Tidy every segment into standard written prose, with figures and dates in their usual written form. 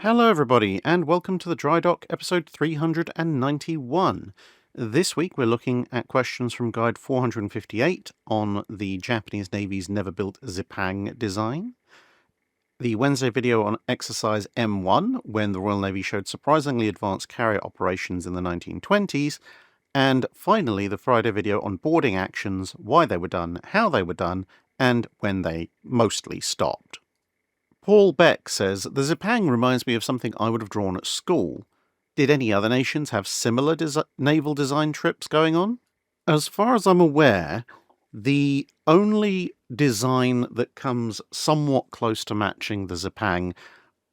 Hello, everybody, and welcome to the Drydock, episode 391. This week we're looking at questions from Guide 458 on the Japanese Navy's never-built Zipang design, the Wednesday video on exercise M1, when the Royal Navy showed surprisingly advanced carrier operations in the 1920s, and finally the Friday video on boarding actions, why they were done, how they were done, and when they mostly stopped. Paul Beck says, the Zipang reminds me of something I would have drawn at school. Did any other nations have similar naval design trips going on? As far as I'm aware, the only design that comes somewhat close to matching the Zipang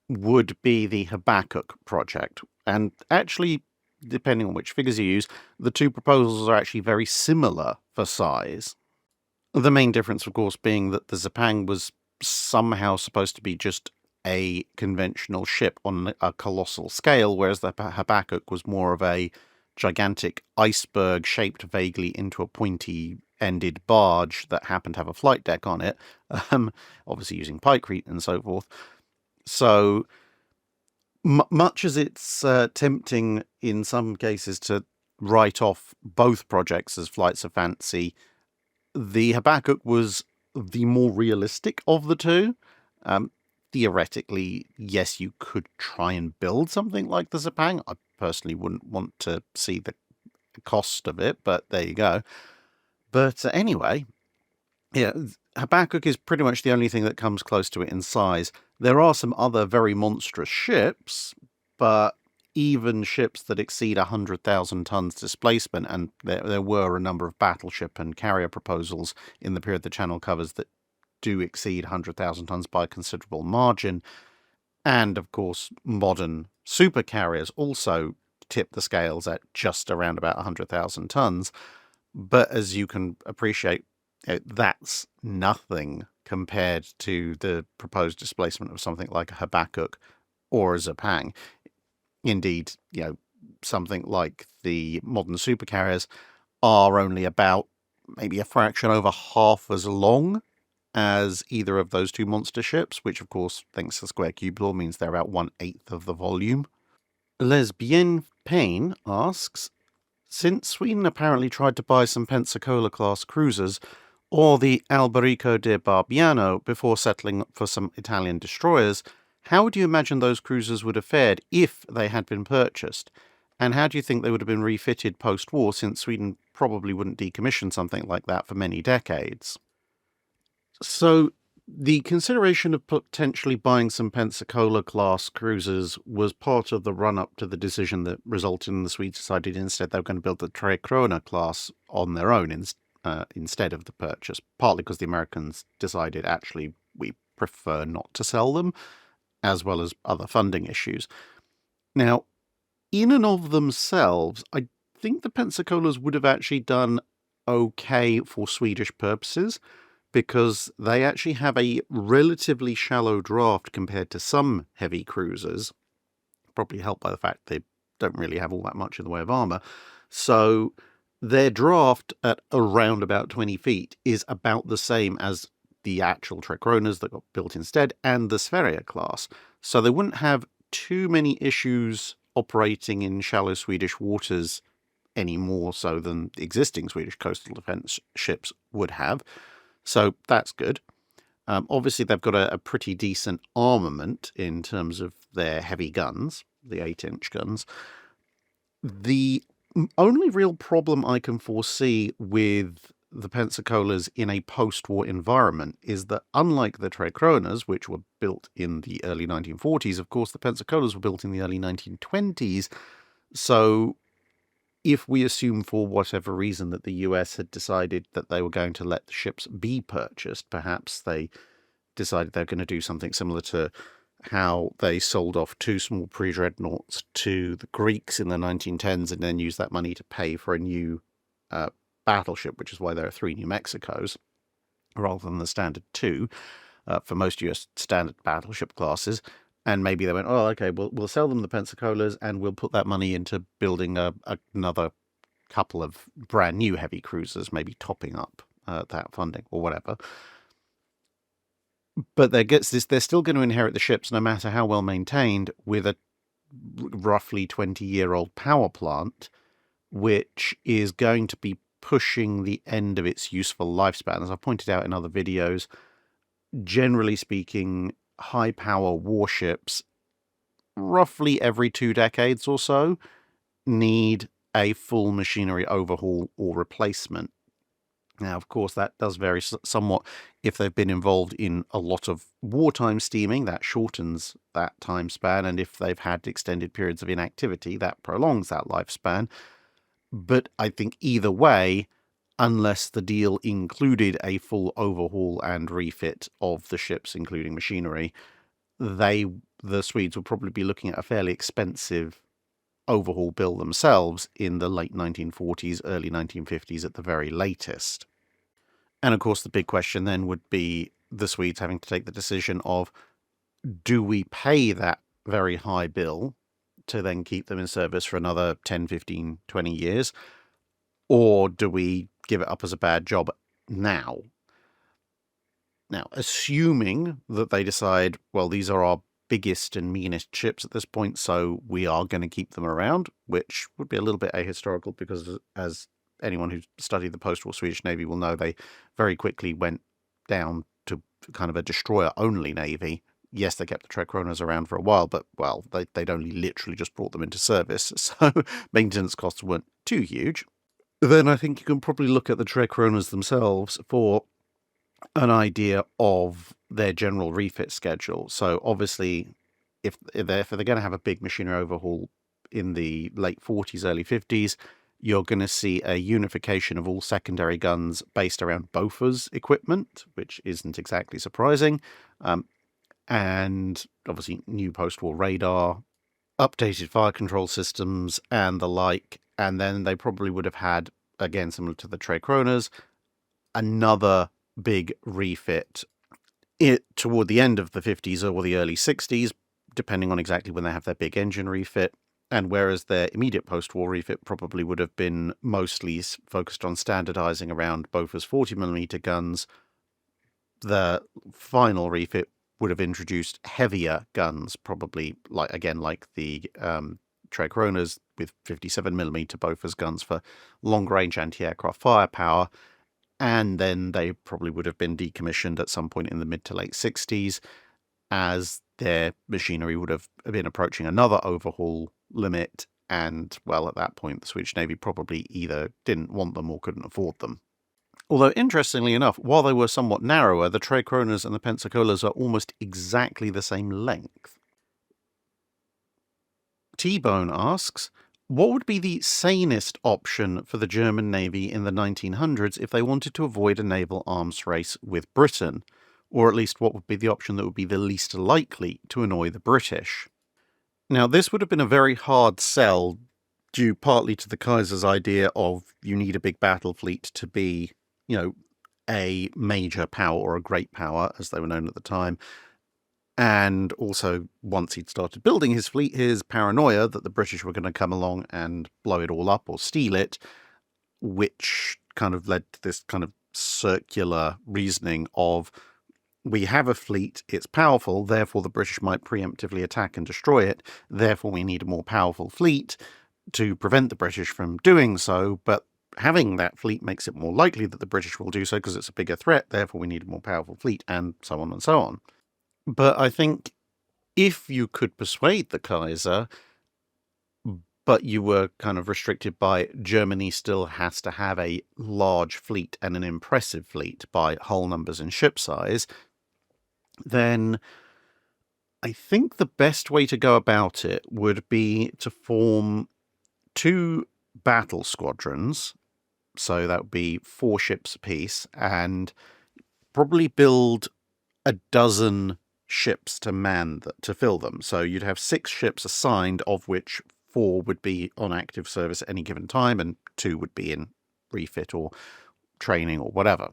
would be the Habakkuk project. And actually, depending on which figures you use, the two proposals are actually very similar for size. The main difference, of course, being that the Zipang was somehow supposed to be just a conventional ship on a colossal scale, whereas the Habakkuk was more of a gigantic iceberg shaped vaguely into a pointy-ended barge that happened to have a flight deck on it, obviously using pikecrete and so forth. So, much as it's tempting in some cases to write off both projects as flights of fancy, the Habakkuk was the more realistic of the two. Theoretically, yes, you could try and build something like the Zipang. I personally wouldn't want to see the cost of it, but there you go. But anyway, yeah, Habakkuk is pretty much the only thing that comes close to it in size. There are some other very monstrous ships, but even ships that exceed 100,000 tons displacement, and there were a number of battleship and carrier proposals in the period the channel covers that do exceed 100,000 tons by a considerable margin. And, of course, modern supercarriers also tip the scales at just around about 100,000 tons. But as you can appreciate, that's nothing compared to the proposed displacement of something like a Habakkuk or a Zipang. Indeed, something like the modern supercarriers are only about maybe a fraction over half as long as either of those two monster ships, which, of course, thanks to square cube law, means they're about 1/8 of the volume. Lesbienne Payne asks, since Sweden apparently tried to buy some Pensacola-class cruisers or the Alberico de Barbiano before settling for some Italian destroyers, how would you imagine those cruisers would have fared if they had been purchased? And how do you think they would have been refitted post-war, since Sweden probably wouldn't decommission something like that for many decades? So the consideration of potentially buying some Pensacola-class cruisers was part of the run-up to the decision that resulted in the Swedes decided instead they were going to build the Tre Krona class on their own instead of the purchase, partly because the Americans decided, actually, we prefer not to sell them, as well as other funding issues. Now, in and of themselves, I think the Pensacolas would have actually done okay for Swedish purposes, because they actually have a relatively shallow draft compared to some heavy cruisers, probably helped by the fact they don't really have all that much in the way of armor. So their draft at around about 20 feet is about the same as the actual Tre Kronas that got built instead, and the Sverige class. So they wouldn't have too many issues operating in shallow Swedish waters any more so than the existing Swedish coastal defense ships would have. So that's good. Obviously, they've got a pretty decent armament in terms of their heavy guns, the 8-inch guns. The only real problem I can foresee with the Pensacola's in a post-war environment is that, unlike the Tre Kronas, which were built in the early 1940s, of course, the Pensacolas were built in the early 1920s. So if we assume for whatever reason that the US had decided that they were going to let the ships be purchased, perhaps they decided they were going to do something similar to how they sold off 2 small pre-dreadnoughts to the Greeks in the 1910s and then used that money to pay for a new battleship, which is why there are 3 New Mexicos rather than the standard 2 for most US standard battleship classes. And maybe they went, oh, okay, we'll sell them the Pensacola's and we'll put that money into building another couple of brand new heavy cruisers, maybe topping up that funding or whatever. But they're still going to inherit the ships, no matter how well maintained, with a roughly 20-year-old power plant, which is going to be pushing the end of its useful lifespan. As I pointed out in other videos, generally speaking, high-power warships, roughly every 2 decades or so, need a full machinery overhaul or replacement. Now, of course, that does vary somewhat. If they've been involved in a lot of wartime steaming, that shortens that time span, and if they've had extended periods of inactivity, that prolongs that lifespan. But I think either way, unless the deal included a full overhaul and refit of the ships, including machinery, the Swedes would probably be looking at a fairly expensive overhaul bill themselves in the late 1940s, early 1950s at the very latest. And of course, the big question then would be the Swedes having to take the decision of, do we pay that very high bill to then keep them in service for another 10, 15, 20 years, or do we give it up as a bad job now? Now, assuming that they decide, well, these are our biggest and meanest ships at this point, so we are going to keep them around, which would be a little bit ahistorical because, as anyone who's studied the post-war Swedish Navy will know, they very quickly went down to kind of a destroyer-only navy. Yes, they kept the Trekronas around for a while, but, well, they'd only literally just brought them into service, so maintenance costs weren't too huge. Then I think you can probably look at the Trekronas themselves for an idea of their general refit schedule. So obviously, if they're going to have a big machinery overhaul in the late 40s, early 50s, you're going to see a unification of all secondary guns based around Bofors equipment, which isn't exactly surprising. And obviously new post-war radar, updated fire control systems, and the like. And then they probably would have had, again, similar to the Trekronas, another big refit toward the end of the 50s or the early 60s, depending on exactly when they have their big engine refit. And whereas their immediate post-war refit probably would have been mostly focused on standardizing around Bofors 40mm guns, the final refit would have introduced heavier guns, probably like the Trekronas with 57mm Bofors guns for long-range anti-aircraft firepower. And then they probably would have been decommissioned at some point in the mid to late 60s, as their machinery would have been approaching another overhaul limit. And, well, at that point, the Swedish Navy probably either didn't want them or couldn't afford them. Although, interestingly enough, while they were somewhat narrower, the Trekronas and the Pensacolas are almost exactly the same length. T-Bone asks, what would be the sanest option for the German Navy in the 1900s if they wanted to avoid a naval arms race with Britain? Or at least what would be the option that would be the least likely to annoy the British? Now, this would have been a very hard sell, due partly to the Kaiser's idea of you need a big battle fleet to be, a major power or a great power, as they were known at the time. And also, once he'd started building his fleet, his paranoia that the British were going to come along and blow it all up or steal it, which kind of led to this kind of circular reasoning of, we have a fleet, it's powerful, therefore the British might preemptively attack and destroy it, therefore we need a more powerful fleet to prevent the British from doing so, but having that fleet makes it more likely that the British will do so because it's a bigger threat, therefore we need a more powerful fleet, and so on and so on. But I think if you could persuade the Kaiser, but you were kind of restricted by Germany still has to have a large fleet and an impressive fleet by hull numbers and ship size, then I think the best way to go about it would be to form 2 battle squadrons. So that would be 4 ships apiece, and probably build a dozen ships to fill them. So you'd have 6 ships assigned, of which 4 would be on active service at any given time, and 2 would be in refit or training or whatever.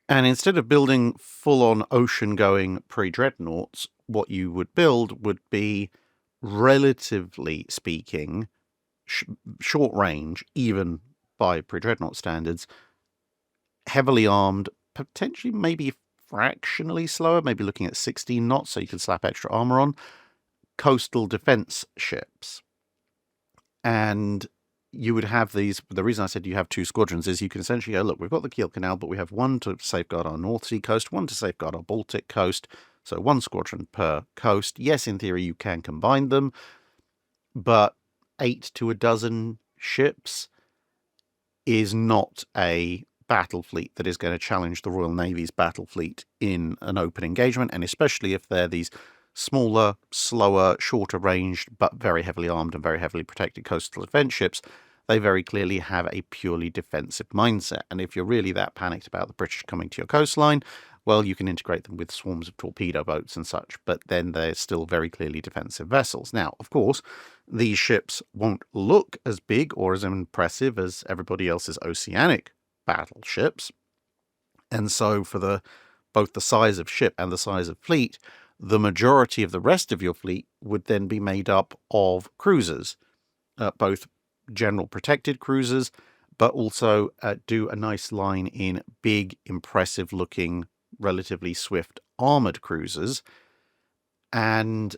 And instead of building full-on ocean-going pre-dreadnoughts, what you would build would be, relatively speaking, short range, even by pre-dreadnought standards, heavily armed, potentially maybe fractionally slower, maybe looking at 16 knots, so you can slap extra armor on, coastal defense ships. And you would have these. The reason I said you have two squadrons is you can essentially go, look, we've got the Kiel Canal, but we have one to safeguard our North Sea coast, one to safeguard our Baltic coast. So one squadron per coast. Yes, in theory, you can combine them, but 8 to a dozen ships is not a battle fleet that is going to challenge the Royal Navy's battle fleet in an open engagement, and especially if they're these smaller, slower, shorter ranged, but very heavily armed and very heavily protected coastal defense ships, they very clearly have a purely defensive mindset. And if you're really that panicked about the British coming to your coastline, well, you can integrate them with swarms of torpedo boats and such, but then they're still very clearly defensive vessels. Now, of course, these ships won't look as big or as impressive as everybody else's oceanic battleships, and so for both the size of ship and the size of fleet, the majority of the rest of your fleet would then be made up of cruisers, both general protected cruisers, but also do a nice line in big, impressive-looking, relatively swift armored cruisers. And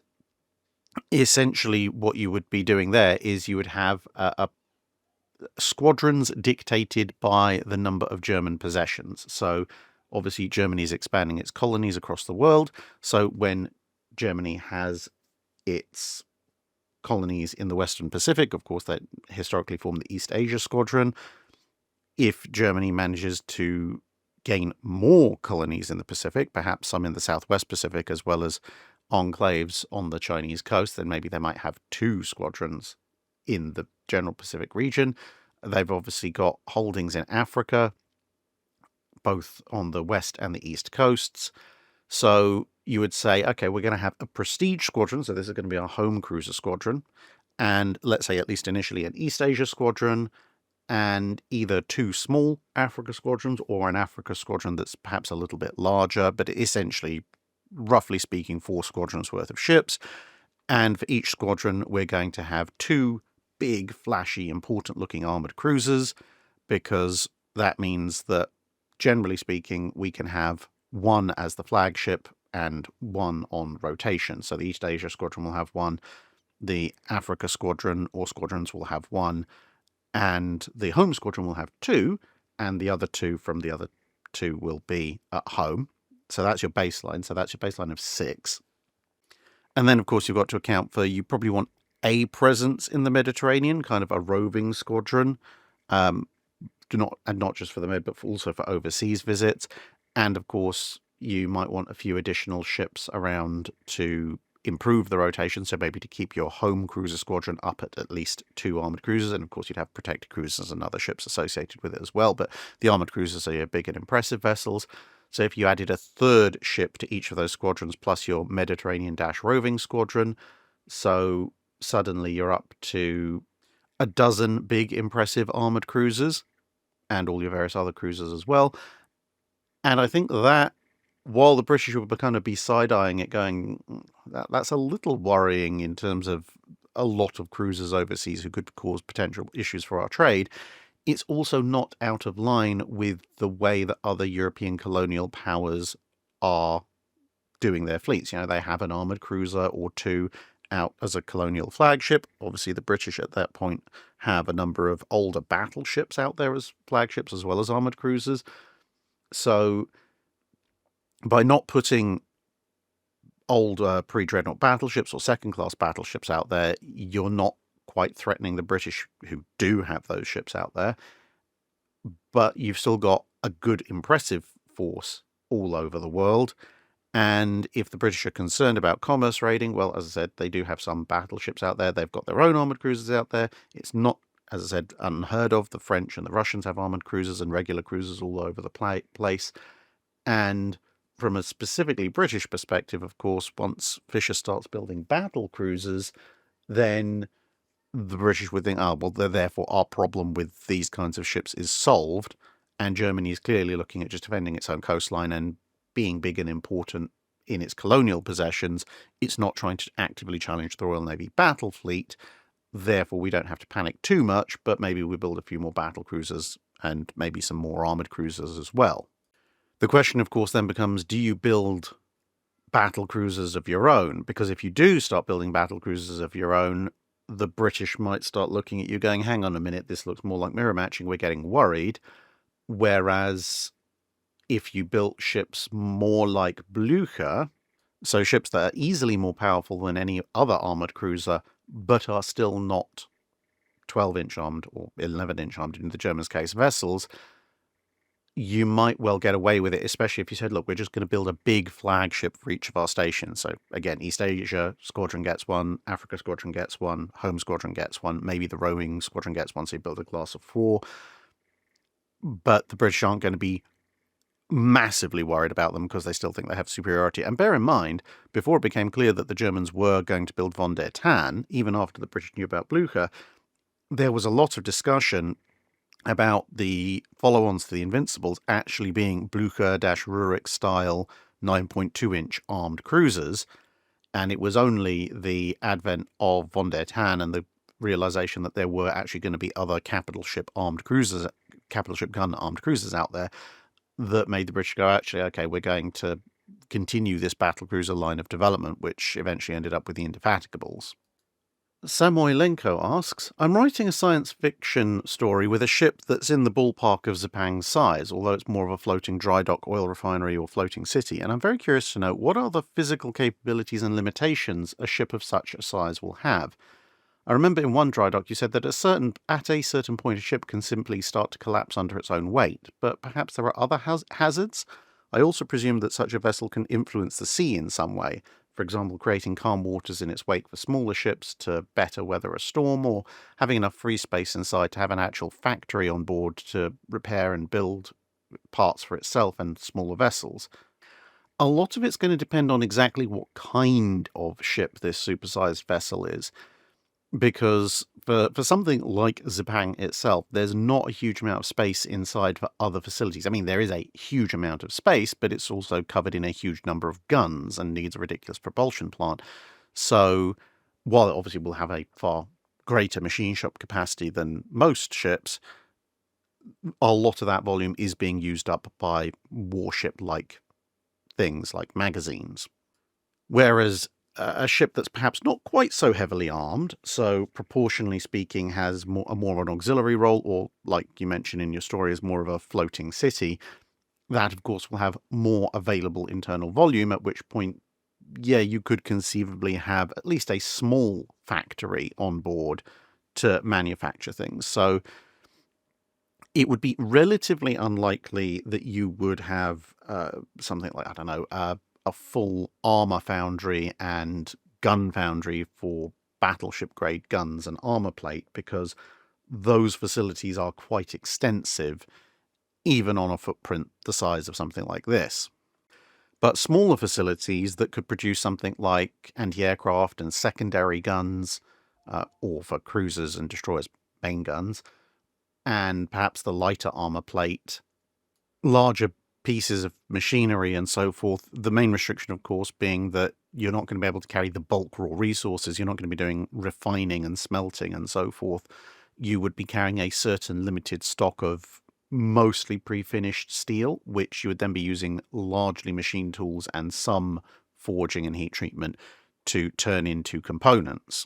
essentially what you would be doing there is you would have squadrons dictated by the number of German possessions. So obviously Germany is expanding its colonies across the world. So when Germany has its colonies in the Western Pacific, of course, that historically formed the East Asia Squadron. If Germany manages to gain more colonies in the Pacific, perhaps some in the Southwest Pacific, as well as enclaves on the Chinese coast, then maybe they might have 2 squadrons in the general Pacific region. They've obviously got holdings in Africa, both on the west and the east coasts. So you would say, okay, we're going to have a prestige squadron, so this is going to be our home cruiser squadron, and let's say at least initially an East Asia squadron, and either 2 small Africa squadrons or an Africa squadron that's perhaps a little bit larger, but essentially, roughly speaking, 4 squadrons worth of ships. And for each squadron, we're going to have 2 big, flashy, important-looking armoured cruisers, because that means that, generally speaking, we can have one as the flagship and one on rotation. So the East Asia Squadron will have one, the Africa Squadron or squadrons will have one, and the home squadron will have 2, and the other 2 from the other 2 will be at home. So that's your baseline. So that's your baseline of 6. And then, of course, you've got to account for, you probably want a presence in the Mediterranean, kind of a roving squadron, not just for the Med, but also for overseas visits. And, of course, you might want a few additional ships around to improve the rotation, so maybe to keep your home cruiser squadron up at least 2 armoured cruisers, and of course you'd have protected cruisers and other ships associated with it as well, but the armoured cruisers are your big and impressive vessels. So if you added a 3rd ship to each of those squadrons, plus your Mediterranean-roving squadron, so suddenly you're up to a dozen big, impressive armoured cruisers, and all your various other cruisers as well. And I think that, while the British would kind of be side-eyeing it, going, that's a little worrying in terms of a lot of cruisers overseas who could cause potential issues for our trade, it's also not out of line with the way that other European colonial powers are doing their fleets. You know, they have an armoured cruiser or 2 out as a colonial flagship. Obviously, the British at that point have a number of older battleships out there as flagships, as well as armoured cruisers. So by not putting old pre-dreadnought battleships or second-class battleships out there, you're not quite threatening the British, who do have those ships out there, but you've still got a good, impressive force all over the world. And if the British are concerned about commerce raiding, well, as I said, they do have some battleships out there. They've got their own armoured cruisers out there. It's not, as I said, unheard of. The French and the Russians have armoured cruisers and regular cruisers all over the place. And from a specifically British perspective, of course, once Fisher starts building battle cruisers, then the British would think, oh, well, therefore our problem with these kinds of ships is solved, and Germany is clearly looking at just defending its own coastline and being big and important in its colonial possessions. It's not trying to actively challenge the Royal Navy battle fleet, therefore we don't have to panic too much, but maybe we build a few more battle cruisers and maybe some more armoured cruisers as well. The question, of course, then becomes, do you build battle cruisers of your own? Because if you do start building battle cruisers of your own, the British might start looking at you going, hang on a minute, this looks more like mirror matching, we're getting worried. Whereas if you built ships more like Blücher, so ships that are easily more powerful than any other armoured cruiser, but are still not 12-inch armed or 11-inch armed, in the Germans' case, vessels, you might well get away with it, especially if you said, look, we're just going to build a big flagship for each of our stations. So again, East Asia Squadron gets one, Africa Squadron gets one, Home Squadron gets one, maybe the Rowing Squadron gets one, so you build a class of 4. But the British aren't going to be massively worried about them because they still think they have superiority. And bear in mind, before it became clear that the Germans were going to build von der Tann, even after the British knew about Blücher, there was a lot of discussion about the follow-ons to the Invincibles actually being Blücher-Rurik style 9.2-inch armed cruisers, and it was only the advent of von der Tann and the realization that there were actually going to be other capital ship gun armed cruisers out there that made the British go, actually, okay, we're going to continue this battle cruiser line of development, which eventually ended up with the Indefatigables. Samoilenko asks, I'm writing a science fiction story with a ship that's in the ballpark of Zipang's size, although it's more of a floating dry dock, oil refinery, or floating city, and I'm very curious to know what are the physical capabilities and limitations a ship of such a size will have. I remember in one dry dock you said that at a certain point a ship can simply start to collapse under its own weight, but perhaps there are other hazards? I also presume that such a vessel can influence the sea in some way, for example, creating calm waters in its wake for smaller ships to better weather a storm, or having enough free space inside to have an actual factory on board to repair and build parts for itself and smaller vessels. A lot of it's going to depend on exactly what kind of ship this supersized vessel is, because for something like Zipang itself, there's not a huge amount of space inside for other facilities. I mean, there is a huge amount of space, but it's also covered in a huge number of guns and needs a ridiculous propulsion plant. So while it obviously will have a far greater machine shop capacity than most ships, a lot of that volume is being used up by warship-like things like magazines. Whereas a ship that's perhaps not quite so heavily armed, so proportionally speaking has more of an auxiliary role, or like you mentioned in your story, is more of a floating city, that of course will have more available internal volume, at which point, yeah, you could conceivably have at least a small factory on board to manufacture things. So it would be relatively unlikely that you would have something like, I don't know, a full armor foundry and gun foundry for battleship grade guns and armor plate, because those facilities are quite extensive, even on a footprint the size of something like this. But smaller facilities that could produce something like anti-aircraft and secondary guns, or for cruisers and destroyers, main guns, and perhaps the lighter armor plate, larger pieces of machinery and so forth. The main restriction, of course, being that you're not going to be able to carry the bulk raw resources. You're not going to be doing refining and smelting and so forth. You would be carrying a certain limited stock of mostly pre-finished steel, which you would then be using largely machine tools and some forging and heat treatment to turn into components.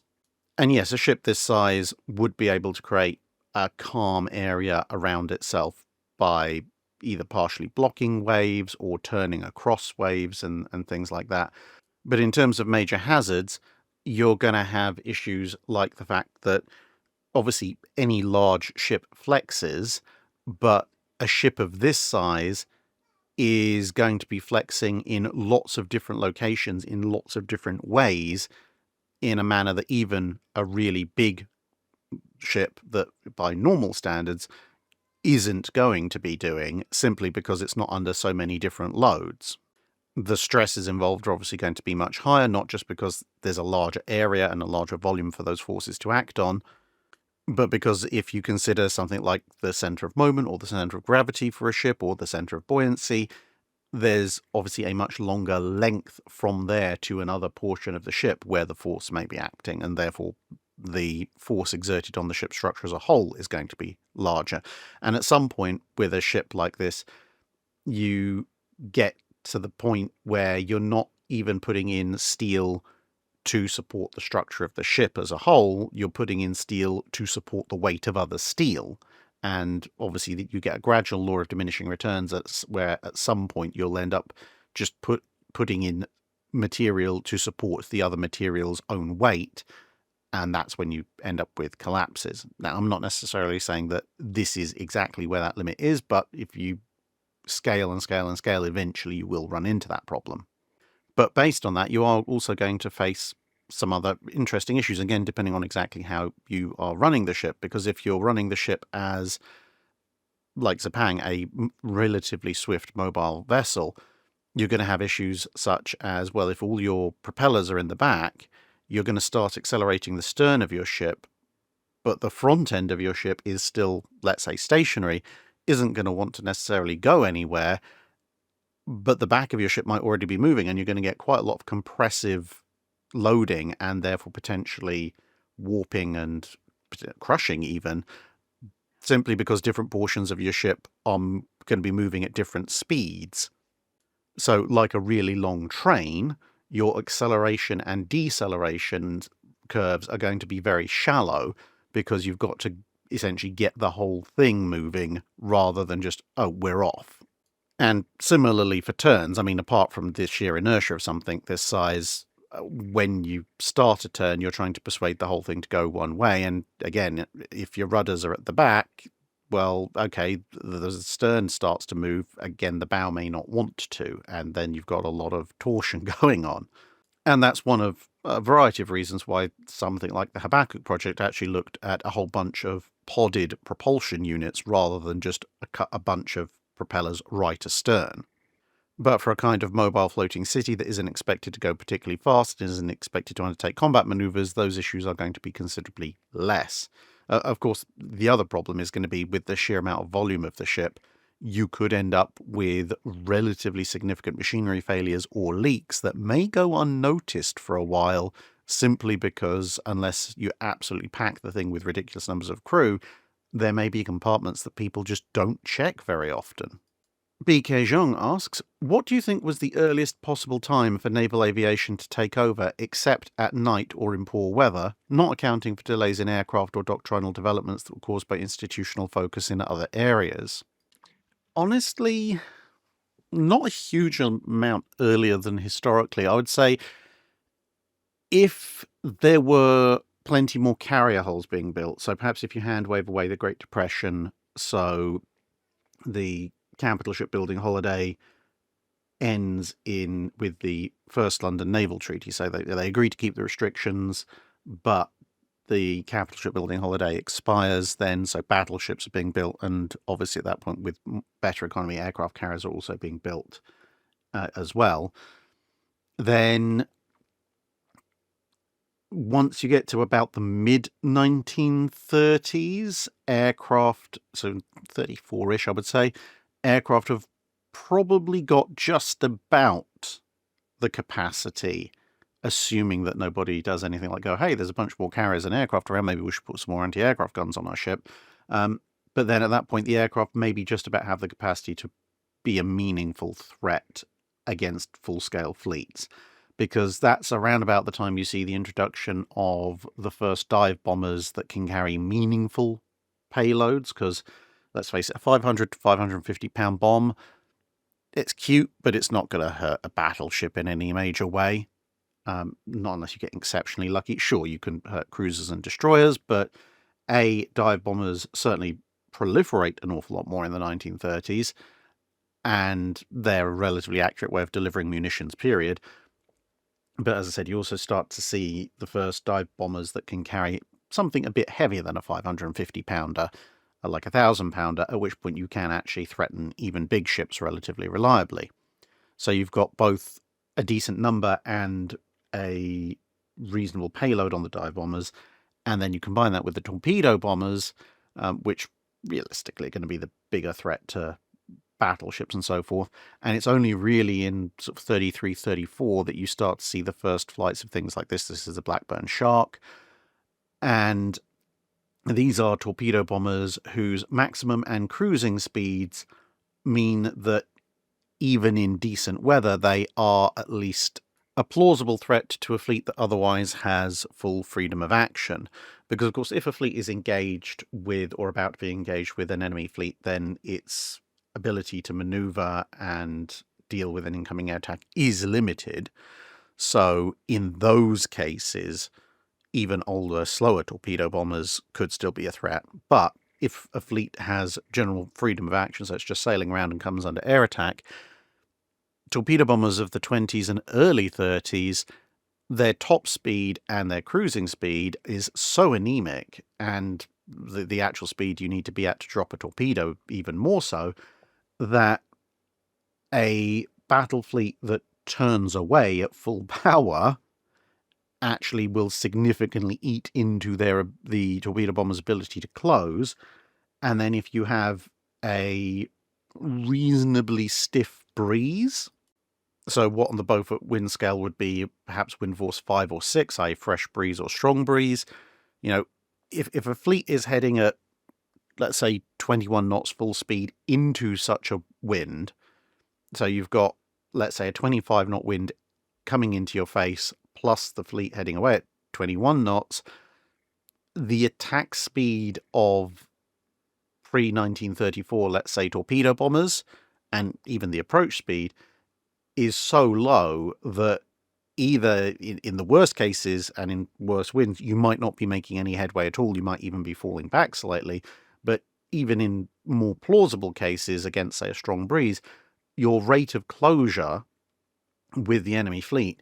And yes, a ship this size would be able to create a calm area around itself by either partially blocking waves or turning across waves and things like that. But in terms of major hazards, you're going to have issues like the fact that obviously any large ship flexes, but a ship of this size is going to be flexing in lots of different locations in lots of different ways in a manner that even a really big ship that by normal standards isn't going to be doing, simply because it's not under so many different loads. The stresses involved are obviously going to be much higher, not just because there's a larger area and a larger volume for those forces to act on, but because if you consider something like the center of moment or the center of gravity for a ship or the center of buoyancy, there's obviously a much longer length from there to another portion of the ship where the force may be acting, and therefore the force exerted on the ship's structure as a whole is going to be larger. And at some point with a ship like this, you get to the point where you're not even putting in steel to support the structure of the ship as a whole, you're putting in steel to support the weight of other steel. And obviously you get a gradual law of diminishing returns where at some point you'll end up just putting in material to support the other material's own weight, and that's when you end up with collapses. Now, I'm not necessarily saying that this is exactly where that limit is, but if you scale and scale and scale, eventually you will run into that problem. But based on that, you are also going to face some other interesting issues, again, depending on exactly how you are running the ship. Because if you're running the ship as, like Zipang, a relatively swift mobile vessel, you're going to have issues such as, well, if all your propellers are in the back, you're going to start accelerating the stern of your ship, but the front end of your ship is still, let's say, stationary, isn't going to want to necessarily go anywhere, but the back of your ship might already be moving, and you're going to get quite a lot of compressive loading and therefore potentially warping and crushing even, simply because different portions of your ship are going to be moving at different speeds. So like a really long train, your acceleration and deceleration curves are going to be very shallow because you've got to essentially get the whole thing moving rather than just, oh, we're off. And similarly for turns, I mean, apart from the sheer inertia of something this size, when you start a turn, you're trying to persuade the whole thing to go one way. And again, if your rudders are at the back, well, okay, the stern starts to move. Again, the bow may not want to, and then you've got a lot of torsion going on. And that's one of a variety of reasons why something like the Habakkuk project actually looked at a whole bunch of podded propulsion units rather than just a bunch of propellers right astern. But for a kind of mobile floating city that isn't expected to go particularly fast and isn't expected to undertake combat maneuvers, those issues are going to be considerably less. Of course, the other problem is going to be with the sheer amount of volume of the ship. You could end up with relatively significant machinery failures or leaks that may go unnoticed for a while, simply because unless you absolutely pack the thing with ridiculous numbers of crew, there may be compartments that people just don't check very often. BK Zhong asks, what do you think was the earliest possible time for naval aviation to take over, except at night or in poor weather, not accounting for delays in aircraft or doctrinal developments that were caused by institutional focus in other areas? Honestly, not a huge amount earlier than historically. I would say if there were plenty more carrier hulls being built, so perhaps if you hand wave away the Great Depression, so the capital shipbuilding holiday ends with the First London Naval Treaty. So they agree to keep the restrictions, but the capital shipbuilding holiday expires then, so battleships are being built, and obviously at that point with better economy, aircraft carriers are also being built as well. Then once you get to about the mid-1930s, aircraft, so 34-ish I would say, aircraft have probably got just about the capacity, assuming that nobody does anything like go, hey, there's a bunch more carriers and aircraft around, maybe we should put some more anti-aircraft guns on our ship. But then at that point, the aircraft maybe just about have the capacity to be a meaningful threat against full-scale fleets, because that's around about the time you see the introduction of the first dive bombers that can carry meaningful payloads, because let's face it, a 500 to 550 pound bomb, it's cute, but it's not going to hurt a battleship in any major way. Not unless you get exceptionally lucky. Sure, you can hurt cruisers and destroyers, but dive bombers certainly proliferate an awful lot more in the 1930s, and they're a relatively accurate way of delivering munitions, period. But as I said, you also start to see the first dive bombers that can carry something a bit heavier than a 550 pounder, like a 1,000 pounder, at which point you can actually threaten even big ships relatively reliably. So you've got both a decent number and a reasonable payload on the dive bombers, and then you combine that with the torpedo bombers, which realistically are going to be the bigger threat to battleships and so forth. And it's only really in sort of 33, 34 that you start to see the first flights of things like this. This is a Blackburn Shark. And these are torpedo bombers whose maximum and cruising speeds mean that even in decent weather, they are at least a plausible threat to a fleet that otherwise has full freedom of action. Because, of course, if a fleet is engaged with or about to be engaged with an enemy fleet, then its ability to maneuver and deal with an incoming air attack is limited. So in those cases, even older, slower torpedo bombers could still be a threat. But if a fleet has general freedom of action, so it's just sailing around and comes under air attack, torpedo bombers of the 20s and early 30s, their top speed and their cruising speed is so anemic, and the actual speed you need to be at to drop a torpedo even more so, that a battle fleet that turns away at full power actually will significantly eat into the torpedo bomber's ability to close. And then if you have a reasonably stiff breeze, so what on the Beaufort wind scale would be perhaps wind force 5 or 6, i.e. fresh breeze or strong breeze, if a fleet is heading at, let's say, 21 knots full speed into such a wind, so you've got, let's say, a 25 knot wind coming into your face, plus the fleet heading away at 21 knots, the attack speed of pre-1934, let's say, torpedo bombers, and even the approach speed, is so low that either in the worst cases and in worse winds, you might not be making any headway at all. You might even be falling back slightly. But even in more plausible cases against, say, a strong breeze, your rate of closure with the enemy fleet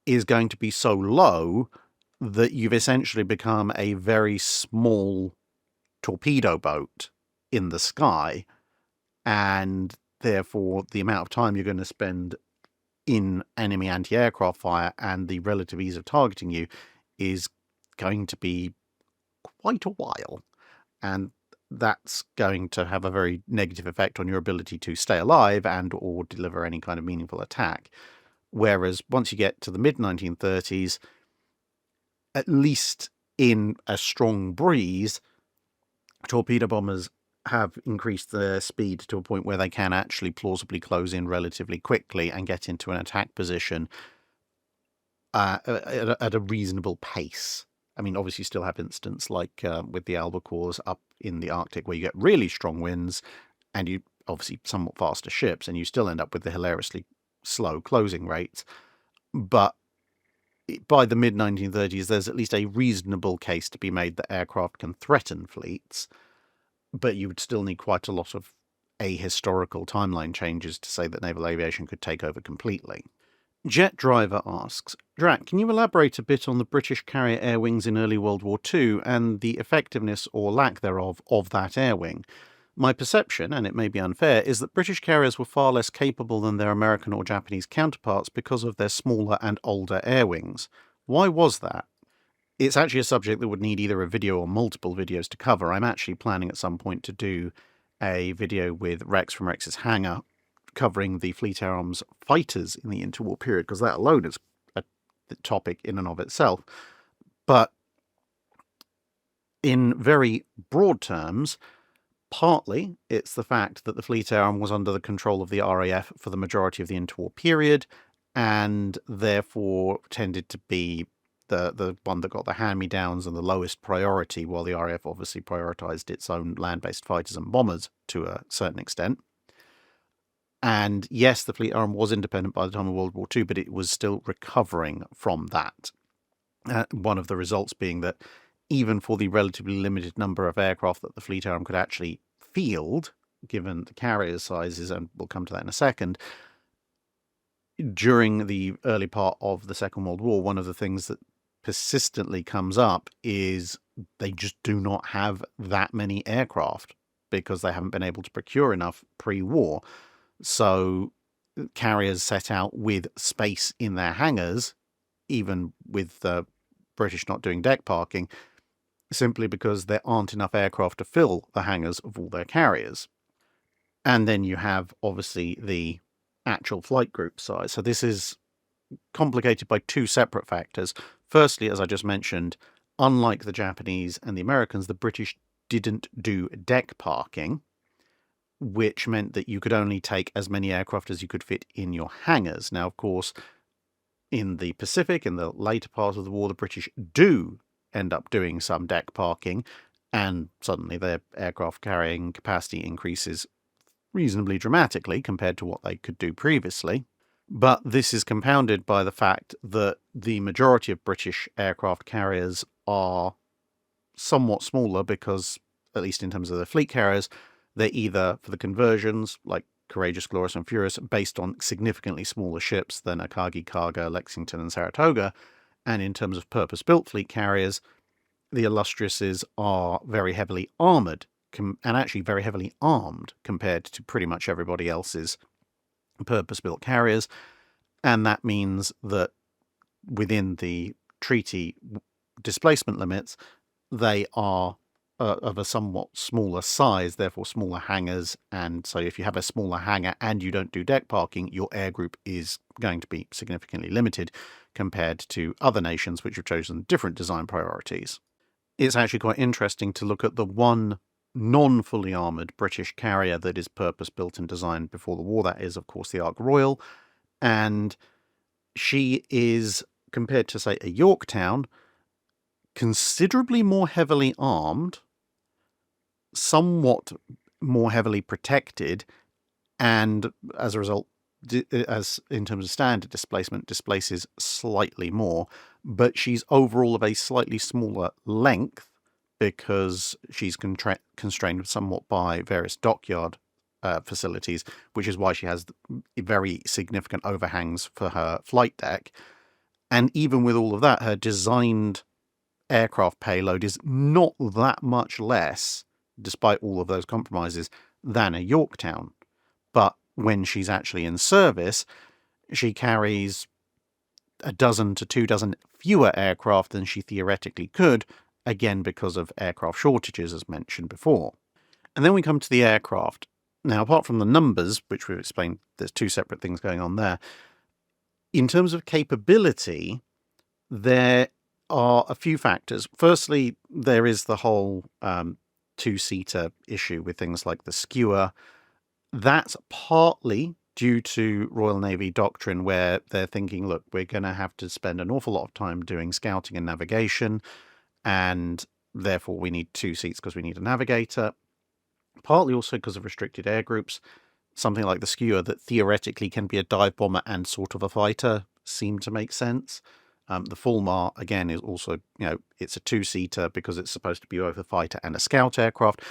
is going to be so low that you've essentially become a very small torpedo boat in the sky, and therefore the amount of time you're going to spend in enemy anti-aircraft fire and the relative ease of targeting you is going to be quite a while, and that's going to have a very negative effect on your ability to stay alive and or deliver any kind of meaningful attack. Whereas once you get to the mid-1930s, at least in a strong breeze, torpedo bombers have increased their speed to a point where they can actually plausibly close in relatively quickly and get into an attack position at a reasonable pace. I mean, obviously you still have instances like with the Albacores up in the Arctic where you get really strong winds and you obviously somewhat faster ships and you still end up with the hilariously slow closing rates. But by the mid-1930s, there's at least a reasonable case to be made that aircraft can threaten fleets, but you would still need quite a lot of ahistorical timeline changes to say that naval aviation could take over completely. Jet Driver asks, Drac, can you elaborate a bit on the British carrier air wings in early World War II and the effectiveness or lack thereof of that air wing? My perception, and it may be unfair, is that British carriers were far less capable than their American or Japanese counterparts because of their smaller and older air wings. Why was that? It's actually a subject that would need either a video or multiple videos to cover. I'm actually planning at some point to do a video with Rex from Rex's Hangar covering the Fleet Air Arms fighters in the interwar period, because that alone is a topic in and of itself. But in very broad terms, partly it's the fact that the Fleet Air Arm was under the control of the RAF for the majority of the interwar period, and therefore tended to be the one that got the hand-me-downs and the lowest priority, while the RAF obviously prioritised its own land-based fighters and bombers to a certain extent. And yes, the Fleet Arm was independent by the time of World War II, but it was still recovering from that. One of the results being that even for the relatively limited number of aircraft that the Fleet Arm could actually field, given the carrier sizes, and we'll come to that in a second, during the early part of the Second World War, one of the things that persistently comes up is they just do not have that many aircraft because they haven't been able to procure enough pre-war. So carriers set out with space in their hangars, even with the British not doing deck parking, simply because there aren't enough aircraft to fill the hangars of all their carriers. And then you have, obviously, the actual flight group size. So this is complicated by two separate factors. Firstly, as I just mentioned, unlike the Japanese and the Americans, the British didn't do deck parking. which meant that you could only take as many aircraft as you could fit in your hangars. Now, of course, in the Pacific, in the later part of the war, the British do end up doing some deck parking, and suddenly their aircraft carrying capacity increases reasonably dramatically compared to what they could do previously. But this is compounded by the fact that the majority of British aircraft carriers are somewhat smaller because, at least in terms of the fleet carriers, they're either, for the conversions, like Courageous, Glorious, and Furious, based on significantly smaller ships than Akagi, Kaga, Lexington, and Saratoga, and in terms of purpose-built fleet carriers, the Illustriouses are very heavily armoured, and actually very heavily armed compared to pretty much everybody else's purpose-built carriers, and that means that within the treaty displacement limits, they are of a somewhat smaller size, therefore smaller hangars, and so if you have a smaller hangar and you don't do deck parking, your air group is going to be significantly limited compared to other nations which have chosen different design priorities. It's actually quite interesting to look at the one non-fully armoured British carrier that is purpose-built and designed before the war. That is, of course, the Ark Royal, and she is, compared to, say, a Yorktown, considerably more heavily armed, somewhat more heavily protected, and as a result, as in terms of standard displacement, displaces slightly more, but she's overall of a slightly smaller length because she's constrained somewhat by various dockyard facilities, which is why she has very significant overhangs for her flight deck. And even with all of that, her designed aircraft payload is not that much less, despite all of those compromises, than a Yorktown. But when she's actually in service, she carries a dozen to 24 fewer aircraft than she theoretically could, again because of aircraft shortages, as mentioned before. And then we come to the aircraft. Now, apart from the numbers, which we've explained, there's two separate things going on there. In terms of capability, there are a few factors. Firstly, there is the whole two-seater issue with things like the skewer. That's partly due to Royal Navy doctrine, where they're thinking, look, we're going to have to spend an awful lot of time doing scouting and navigation, and therefore we need two seats because we need a navigator. Partly also because of restricted air groups. Something like the skewer that theoretically can be a dive bomber and sort of a fighter seem to make sense. The Fulmar, again, is also, it's a two-seater because it's supposed to be both a fighter and a scout aircraft.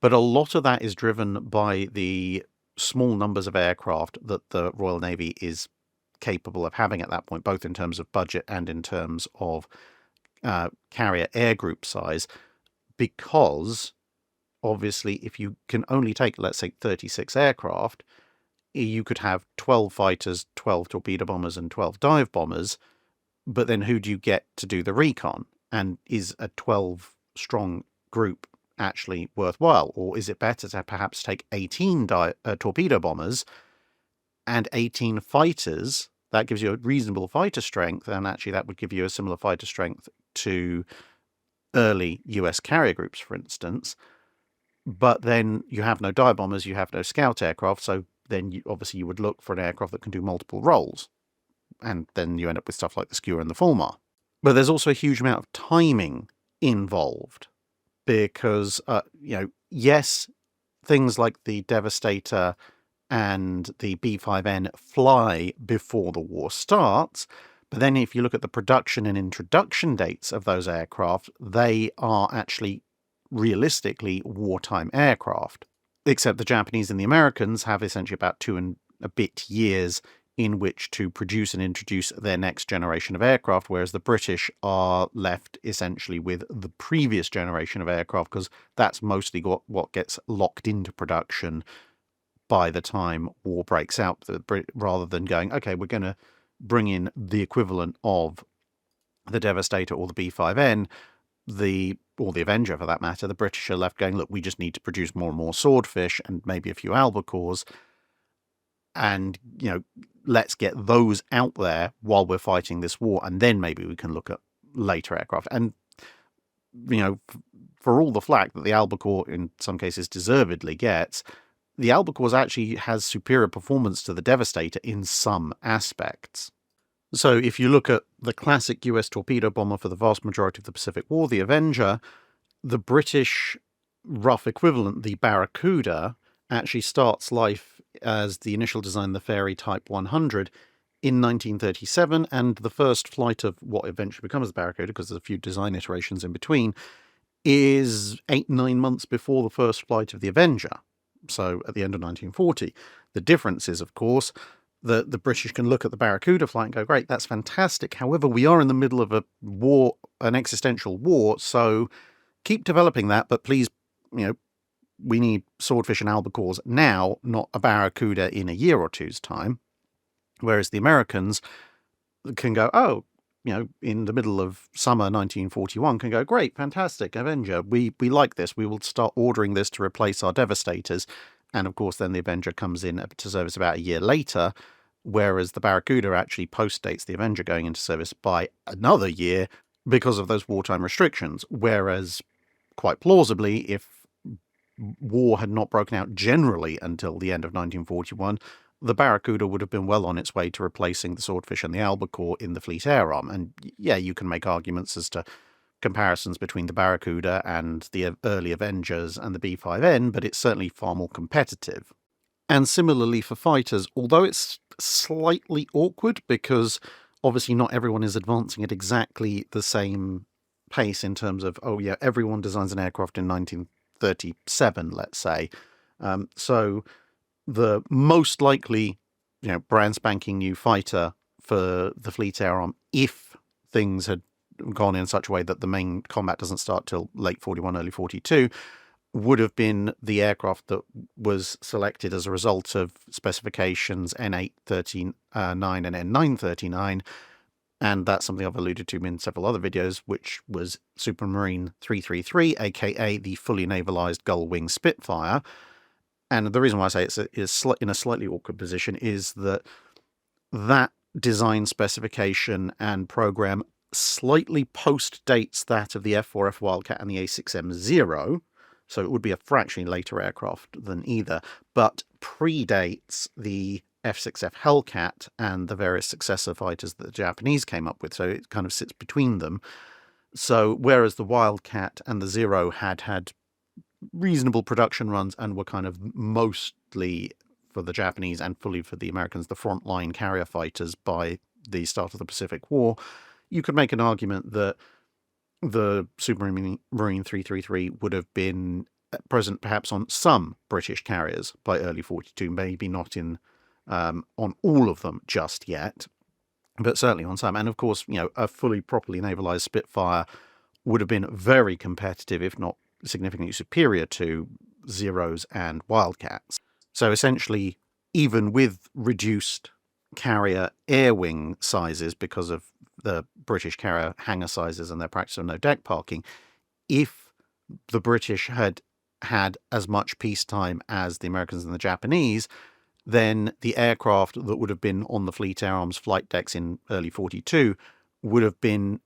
But a lot of that is driven by the small numbers of aircraft that the Royal Navy is capable of having at that point, both in terms of budget and in terms of carrier air group size, because obviously if you can only take, let's say, 36 aircraft, you could have 12 fighters, 12 torpedo bombers, and 12 dive bombers, but then who do you get to do the recon? And is a 12-strong group actually worthwhile? Or is it better to perhaps take 18 torpedo bombers and 18 fighters? That gives you a reasonable fighter strength, and actually that would give you a similar fighter strength to early US carrier groups, for instance. But then you have no dive bombers, you have no scout aircraft, so then obviously you would look for an aircraft that can do multiple roles. And then you end up with stuff like the skewer and the Fulmar. But there's also a huge amount of timing involved because, yes, things like the Devastator and the B-5N fly before the war starts, but then if you look at the production and introduction dates of those aircraft, they are actually realistically wartime aircraft. Except the Japanese and the Americans have essentially about 2 and a bit years in which to produce and introduce their next generation of aircraft, whereas the British are left essentially with the previous generation of aircraft, because that's mostly what gets locked into production by the time war breaks out, rather than going, okay, we're going to bring in the equivalent of the Devastator or the B-5N, or the Avenger for that matter. The British are left going, look, we just need to produce more and more Swordfish and maybe a few Albacores, and, let's get those out there while we're fighting this war, and then maybe we can look at later aircraft. And, for all the flack that the Albacore in some cases deservedly gets, the Albacore actually has superior performance to the Devastator in some aspects. So if you look at the classic US torpedo bomber for the vast majority of the Pacific War, the Avenger, the British rough equivalent, the Barracuda, actually starts life as the initial design, the Fairey Type 100, in 1937, and the first flight of what eventually becomes the Barracuda, because there's a few design iterations in between, is 8-9 months before the first flight of the Avenger, so at the end of 1940. The difference is, of course, that the British can look at the Barracuda flight and go, great, that's fantastic. However, we are in the middle of a war, an existential war, so keep developing that, but please, we need Swordfish and Albacores now, not a Barracuda in a year or two's time. Whereas the Americans can go, in the middle of summer 1941, can go, great, fantastic, Avenger, we like this, we will start ordering this to replace our Devastators. And of course, then the Avenger comes in to service about a year later, whereas the Barracuda actually postdates the Avenger going into service by another year because of those wartime restrictions. Whereas, quite plausibly, if war had not broken out generally until the end of 1941, the Barracuda would have been well on its way to replacing the Swordfish and the Albacore in the Fleet Air Arm. And yeah, you can make arguments as to comparisons between the Barracuda and the early Avengers and the B-5N, but it's certainly far more competitive. And similarly for fighters, although it's slightly awkward because obviously not everyone is advancing at exactly the same pace in terms of, everyone designs an aircraft in 1937, let's say. So the most likely, brand spanking new fighter for the Fleet Air Arm, if things had gone in such a way that the main combat doesn't start till late 41, early 42, would have been the aircraft that was selected as a result of specifications N839 and N939, and that's something I've alluded to in several other videos, which was Supermarine 333, aka the fully navalized gull-wing Spitfire. And the reason why I say it's in a slightly awkward position is that design specification and program slightly post-dates that of the F4F Wildcat and the A6M0, so it would be a fractionally later aircraft than either, but predates the F6F Hellcat and the various successor fighters that the Japanese came up with, so it kind of sits between them. So whereas the Wildcat and the Zero had reasonable production runs and were kind of mostly for the Japanese and fully for the Americans the frontline carrier fighters by the start of the Pacific War, you could make an argument that the Supermarine 333 would have been present perhaps on some British carriers by early 42, maybe not on all of them just yet, but certainly on some. And of course, a fully properly navalized Spitfire would have been very competitive, if not significantly superior to Zeros and Wildcats. So essentially, even with reduced carrier air wing sizes because of the British carrier hangar sizes and their practice of no deck parking, if the British had had as much peacetime as the Americans and the Japanese, then the aircraft that would have been on the Fleet Air Arm's flight decks in early 42 would have been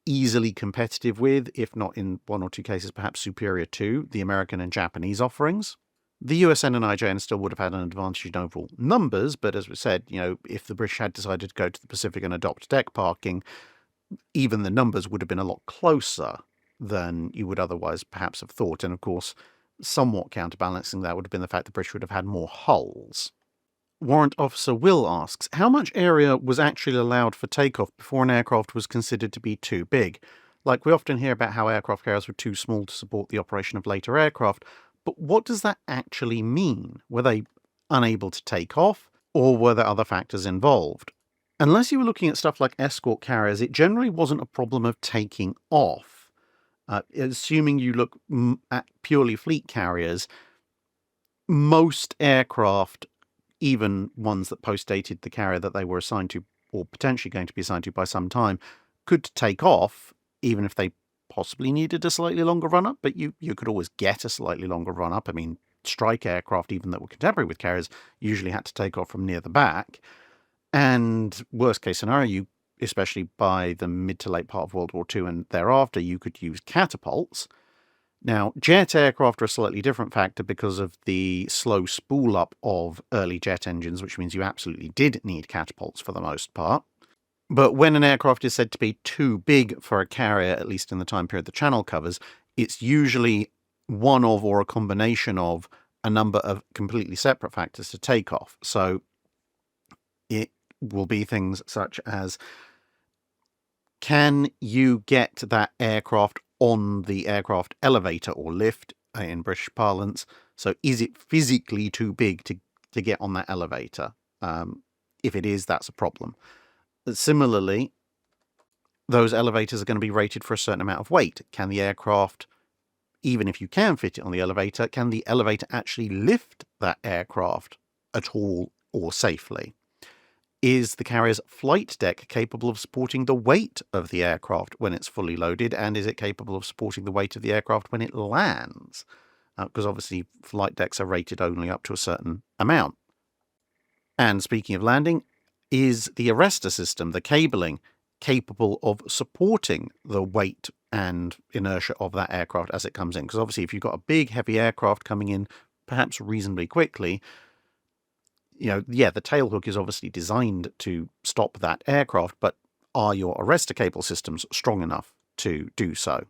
easily competitive with, if not in one or two cases perhaps superior to, the American and Japanese offerings. The USN and IJN still would have had an advantage in overall numbers, but as we said, if the British had decided to go to the Pacific and adopt deck parking, even the numbers would have been a lot closer than you would otherwise perhaps have thought. And of course, somewhat counterbalancing that would have been the fact the British would have had more hulls. Warrant Officer Will asks, how much area was actually allowed for takeoff before an aircraft was considered to be too big? Like, we often hear about how aircraft carriers were too small to support the operation of later aircraft, but what does that actually mean? Were they unable to take off, or were there other factors involved? Unless you were looking at stuff like escort carriers, it generally wasn't a problem of taking off. Assuming you look at purely fleet carriers, most aircraft, even ones that post-dated the carrier that they were assigned to, or potentially going to be assigned to by some time, could take off, even if they possibly needed a slightly longer run-up, but you could always get a slightly longer run-up. I mean, strike aircraft, even that were contemporary with carriers, usually had to take off from near the back. And worst case scenario, especially by the mid to late part of World War II and thereafter, you could use catapults. Now, jet aircraft are a slightly different factor because of the slow spool up of early jet engines, which means you absolutely did need catapults for the most part. But when an aircraft is said to be too big for a carrier, at least in the time period the channel covers, it's usually one of or a combination of a number of completely separate factors to take off. So it will be things such as, can you get that aircraft on the aircraft elevator or lift in British parlance? So is it physically too big to get on that elevator? If it is, that's a problem. Similarly, those elevators are going to be rated for a certain amount of weight. Can the aircraft, even if you can fit it on the elevator, can the elevator actually lift that aircraft at all or safely? Is the carrier's flight deck capable of supporting the weight of the aircraft when it's fully loaded? And is it capable of supporting the weight of the aircraft when it lands? Because obviously flight decks are rated only up to a certain amount. And speaking of landing, is the arrestor system, the cabling, capable of supporting the weight and inertia of that aircraft as it comes in? Because obviously if you've got a big, heavy aircraft coming in perhaps reasonably quickly, the tailhook is obviously designed to stop that aircraft, but are your arrestor cable systems strong enough to do so?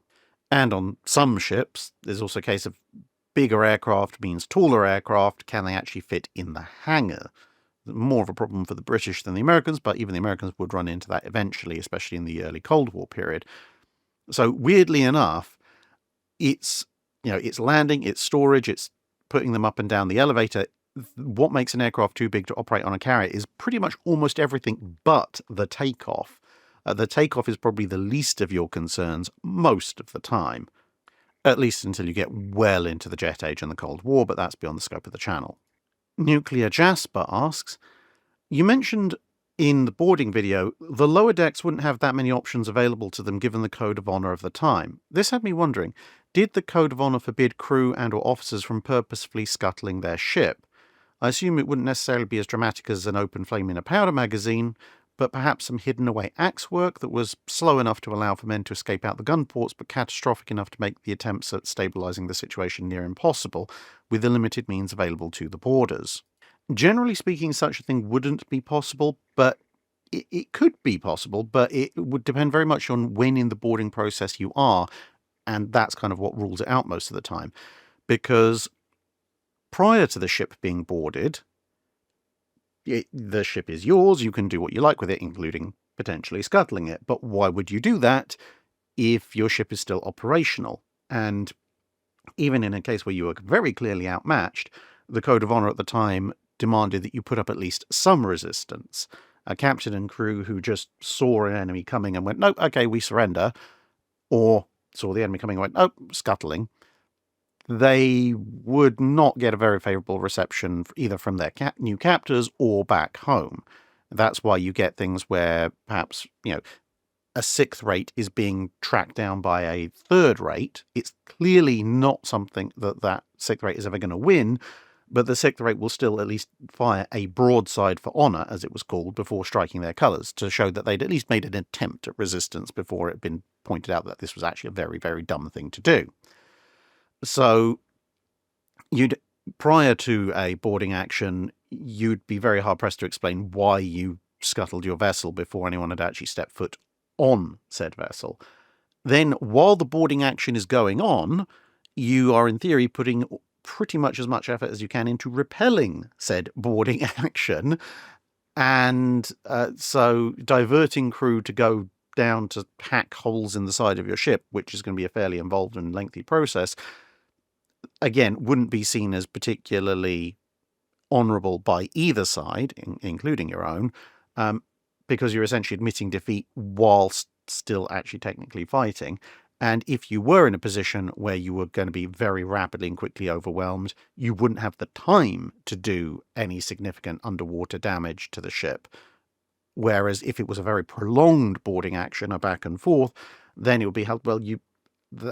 And on some ships, there's also a case of bigger aircraft means taller aircraft. Can they actually fit in the hangar? More of a problem for the British than the Americans, but even the Americans would run into that eventually, especially in the early Cold War period. So weirdly enough, it's landing, it's storage, it's putting them up and down the elevator. What makes an aircraft too big to operate on a carrier is pretty much almost everything but the takeoff. The takeoff is probably the least of your concerns most of the time, at least until you get well into the jet age and the Cold War, but that's beyond the scope of the channel. Nuclear Jasper asks, you mentioned in the boarding video the lower decks wouldn't have that many options available to them given the code of honor of the time. This had me wondering, did the code of honor forbid crew and or officers from purposefully scuttling their ship? I assume it wouldn't necessarily be as dramatic as an open flame in a powder magazine, but perhaps some hidden away axe work that was slow enough to allow for men to escape out the gun ports, but catastrophic enough to make the attempts at stabilizing the situation near impossible, with the limited means available to the boarders. Generally speaking, such a thing wouldn't be possible, but it could be possible, but it would depend very much on when in the boarding process you are, and that's kind of what rules it out most of the time. Because prior to the ship being boarded, the ship is yours, you can do what you like with it, including potentially scuttling it. But why would you do that if your ship is still operational? And even in a case where you were very clearly outmatched, the code of honor at the time demanded that you put up at least some resistance. A captain and crew who just saw an enemy coming and went, nope, okay, we surrender, or saw the enemy coming and went, nope, scuttling, they would not get a very favourable reception either from their new captors or back home. That's why you get things where perhaps, a sixth rate is being tracked down by a third rate. It's clearly not something that sixth rate is ever going to win, but the sixth rate will still at least fire a broadside for honour, as it was called, before striking their colours, to show that they'd at least made an attempt at resistance before it had been pointed out that this was actually a very, very dumb thing to do. So prior to a boarding action, you'd be very hard-pressed to explain why you scuttled your vessel before anyone had actually stepped foot on said vessel. Then, while the boarding action is going on, you are in theory putting pretty much as much effort as you can into repelling said boarding action, and so diverting crew to go down to hack holes in the side of your ship, which is going to be a fairly involved and lengthy process, again, wouldn't be seen as particularly honourable by either side, including your own, because you're essentially admitting defeat whilst still actually technically fighting. And if you were in a position where you were going to be very rapidly and quickly overwhelmed, you wouldn't have the time to do any significant underwater damage to the ship. Whereas if it was a very prolonged boarding action, a back and forth, then it would be held, well,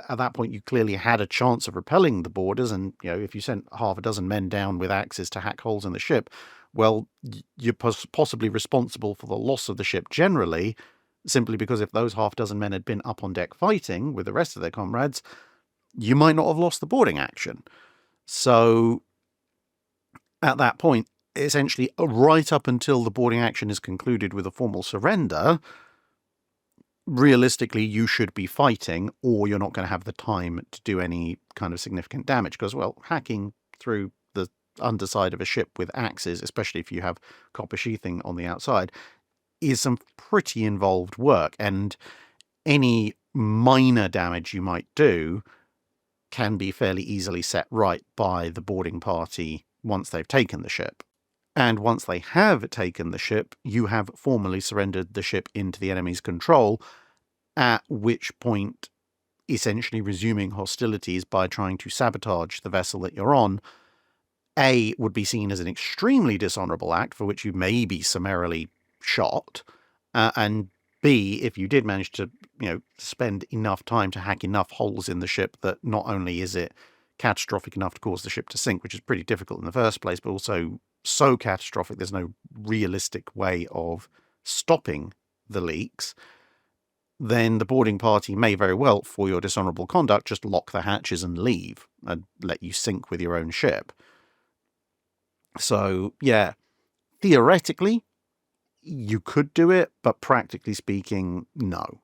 at that point you clearly had a chance of repelling the boarders, and if you sent half a dozen men down with axes to hack holes in the ship, well, you're possibly responsible for the loss of the ship generally, simply because if those half dozen men had been up on deck fighting with the rest of their comrades, you might not have lost the boarding action. So at that point, essentially right up until the boarding action is concluded with a formal surrender, realistically you should be fighting, or you're not going to have the time to do any kind of significant damage, because, well, hacking through the underside of a ship with axes, especially if you have copper sheathing on the outside, is some pretty involved work, and any minor damage you might do can be fairly easily set right by the boarding party once they've taken the ship. And once they have taken the ship, you have formally surrendered the ship into the enemy's control, at which point essentially resuming hostilities by trying to sabotage the vessel that you're on, A, would be seen as an extremely dishonourable act for which you may be summarily shot, and B, if you did manage to, spend enough time to hack enough holes in the ship that not only is it catastrophic enough to cause the ship to sink, which is pretty difficult in the first place, but also so catastrophic there's no realistic way of stopping the leaks, then the boarding party may very well, for your dishonourable conduct, just lock the hatches and leave and let you sink with your own ship. So, yeah, theoretically, you could do it, but practically speaking, no.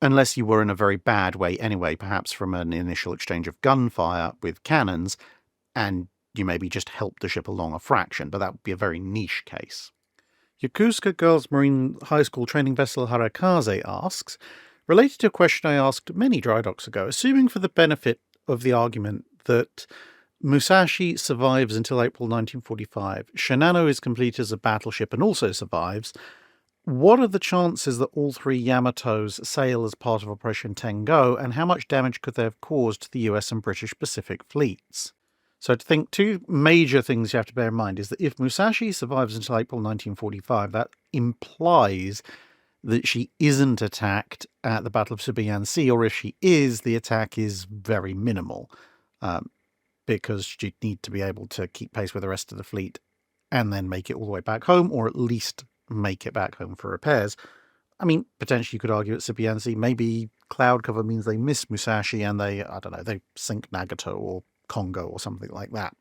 Unless you were in a very bad way anyway, perhaps from an initial exchange of gunfire with cannons, and you maybe just helped the ship along a fraction, but that would be a very niche case. Yokosuka Girls Marine High School training vessel Harakaze asks, related to a question I asked many dry docks ago, assuming for the benefit of the argument that Musashi survives until April 1945, Shinano is completed as a battleship and also survives, what are the chances that all three Yamatos sail as part of Operation Tengo, and how much damage could they have caused to the US and British Pacific fleets? So to think, two major things you have to bear in mind is that if Musashi survives until April 1945, that implies that she isn't attacked at the Battle of Subian Sea, or if she is, the attack is very minimal, because she'd need to be able to keep pace with the rest of the fleet and then make it all the way back home, or at least make it back home for repairs. I mean, potentially you could argue at Subian Sea, maybe cloud cover means they miss Musashi and they sink Nagato or Congo or something like that.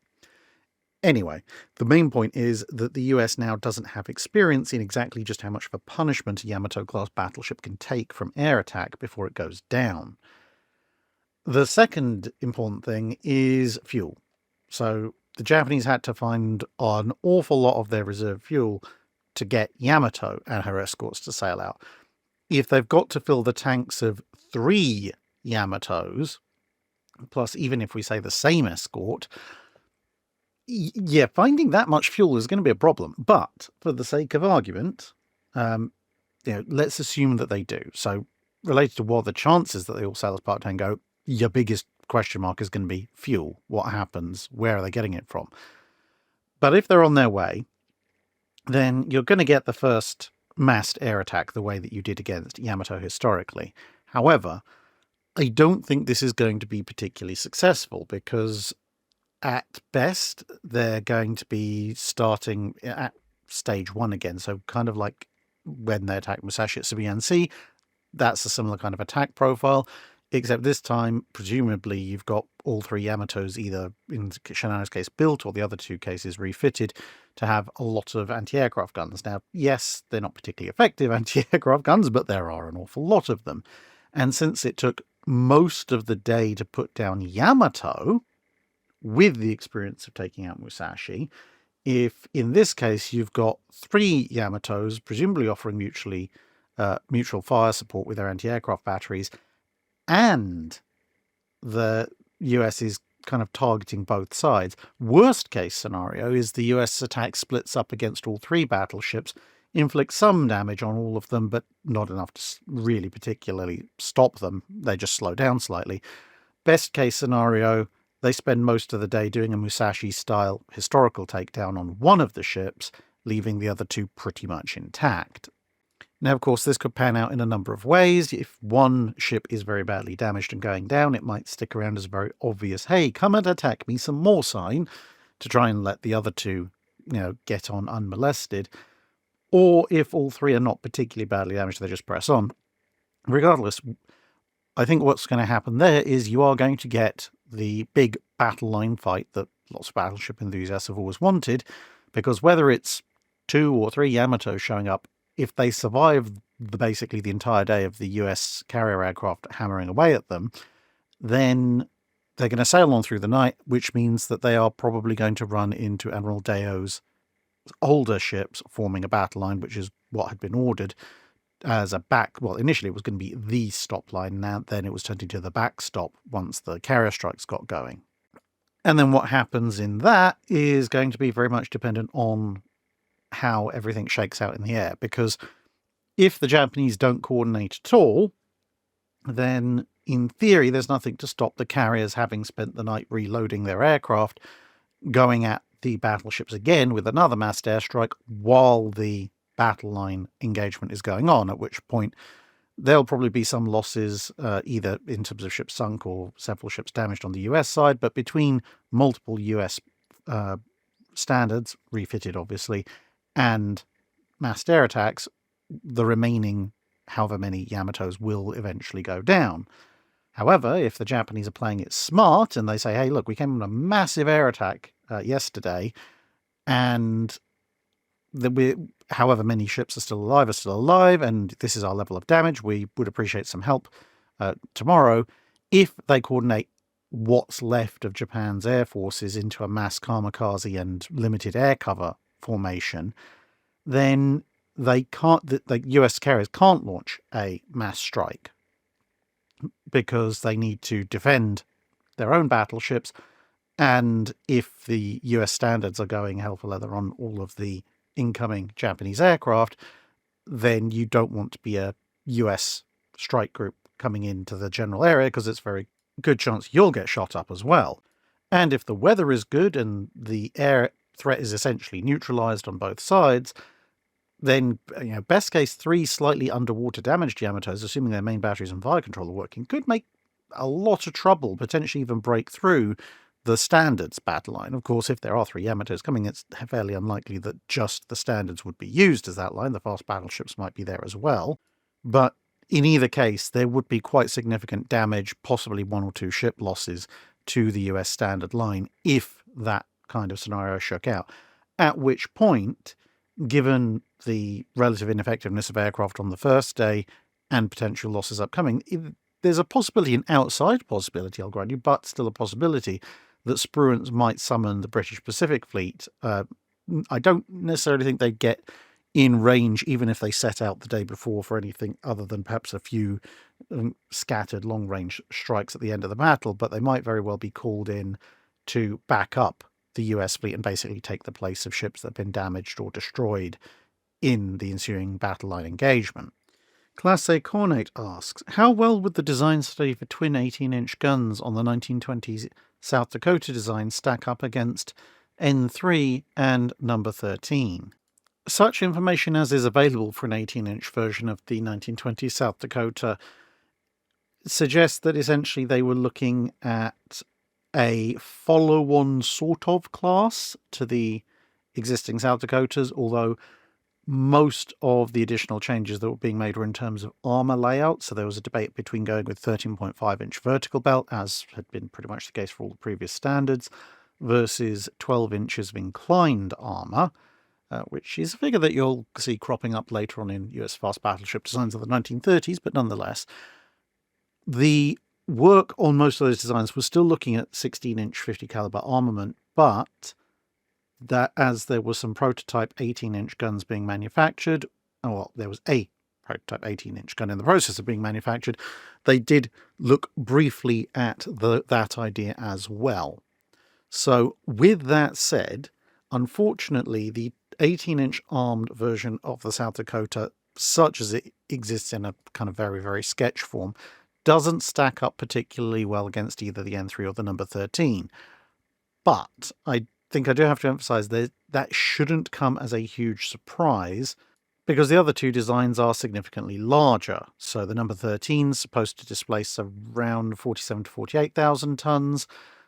Anyway, the main point is that the US now doesn't have experience in exactly just how much of a punishment a Yamato-class battleship can take from air attack before it goes down. The second important thing is fuel. So the Japanese had to find an awful lot of their reserve fuel to get Yamato and her escorts to sail out. If they've got to fill the tanks of 3 Yamatos, plus even if we say the same escort, finding that much fuel is going to be a problem. But for the sake of argument, let's assume that they do. So related to what are the chances that they all sail as part of Tango, your biggest question mark is going to be fuel. What happens? Where are they getting it from? But if they're on their way, then you're going to get the first massed air attack the way that you did against Yamato historically. However, I don't think this is going to be particularly successful, because at best they're going to be starting at stage 1 again. So kind of like when they attacked Musashi at Subian Sea, that's a similar kind of attack profile, except this time, presumably, you've got all 3 Yamatos either, in Shinano's case, built, or the other 2 cases refitted, to have a lot of anti-aircraft guns. Now, yes, they're not particularly effective anti-aircraft guns, but there are an awful lot of them. And since it took most of the day to put down Yamato, with the experience of taking out Musashi, if in this case you've got 3 Yamatos, presumably offering mutual fire support with their anti-aircraft batteries, and the US is kind of targeting both sides. Worst case scenario is the US attack splits up against all 3 battleships, inflicts some damage on all of them, but not enough to really particularly stop them. They just slow down slightly. Best case scenario, they spend most of the day doing a Musashi-style historical takedown on one of the ships, leaving the other 2 pretty much intact. Now, of course, this could pan out in a number of ways. If one ship is very badly damaged and going down, it might stick around as a very obvious, hey, come and attack me some more sign, to try and let the other 2, get on unmolested. Or if all 3 are not particularly badly damaged, they just press on. Regardless, I think what's going to happen there is you are going to get the big battle line fight that lots of battleship enthusiasts have always wanted, because whether it's 2 or 3 Yamatos showing up, if they survive basically the entire day of the US carrier aircraft hammering away at them, then they're going to sail on through the night, which means that they are probably going to run into Admiral Deo's older ships, forming a battle line, which is what had been ordered as a initially it was going to be the stop line, then it was turned into the backstop once the carrier strikes got going. And then what happens in that is going to be very much dependent on how everything shakes out in the air, because if the Japanese don't coordinate at all, then in theory there's nothing to stop the carriers, having spent the night reloading their aircraft, going at the battleships again with another massed airstrike while the battle line engagement is going on, at which point there'll probably be some losses, either in terms of ships sunk or several ships damaged on the US side, but between multiple US standards, refitted obviously, and massed air attacks, the remaining however many Yamatos will eventually go down. However, if the Japanese are playing it smart and they say, hey, look, we came on a massive air attack yesterday, and however many ships are still alive, and this is our level of damage, we would appreciate some help tomorrow. If they coordinate what's left of Japan's air forces into a mass kamikaze and limited air cover formation, then the US carriers can't launch a mass strike, because they need to defend their own battleships. And if the US standards are going hell for leather on all of the incoming Japanese aircraft, then you don't want to be a US strike group coming into the general area, because it's a very good chance you'll get shot up as well. And if the weather is good and the air threat is essentially neutralized on both sides, then, best case, 3 slightly underwater damaged Yamatos, assuming their main batteries and fire control are working, could make a lot of trouble, potentially even break through the standards battle line. Of course, if there are 3 Yamatos coming, it's fairly unlikely that just the standards would be used as that line. The fast battleships might be there as well. But in either case, there would be quite significant damage, possibly 1 or 2 ship losses to the US standard line if that kind of scenario shook out. At which point, given the relative ineffectiveness of aircraft on the first day and potential losses upcoming, there's a possibility, an outside possibility, I'll grant you, but still a possibility, that Spruance might summon the British Pacific Fleet. I don't necessarily think they'd get in range, even if they set out the day before, for anything other than perhaps a few scattered long-range strikes at the end of the battle, but they might very well be called in to back up the US fleet and basically take the place of ships that have been damaged or destroyed in the ensuing battle line engagement. Class A Cornate asks, how well would the design study for twin 18-inch guns on the 1920s South Dakota design stack up against N3 and No.13? Such information as is available for an 18-inch version of the 1920 South Dakota suggests that essentially they were looking at a follow-on sort of class to the existing South Dakotas, although most of the additional changes that were being made were in terms of armor layout. So there was a debate between going with 13.5-inch vertical belt, as had been pretty much the case for all the previous standards, versus 12 inches of inclined armor, which is a figure that you'll see cropping up later on in US fast battleship designs of the 1930s, but nonetheless, the work on most of those designs was still looking at 16-inch 50 caliber armament, but that as there were some prototype 18-inch guns being manufactured, there was a prototype 18-inch gun in the process of being manufactured, they did look briefly at that idea as well. So with that said, unfortunately, the 18-inch armed version of the South Dakota, such as it exists in a kind of very, very sketch form, doesn't stack up particularly well against either the N3 or the No.13. But I think I do have to emphasize that shouldn't come as a huge surprise, because the other 2 designs are significantly larger. So the No.13 is supposed to displace around 47 to 48,000 tons.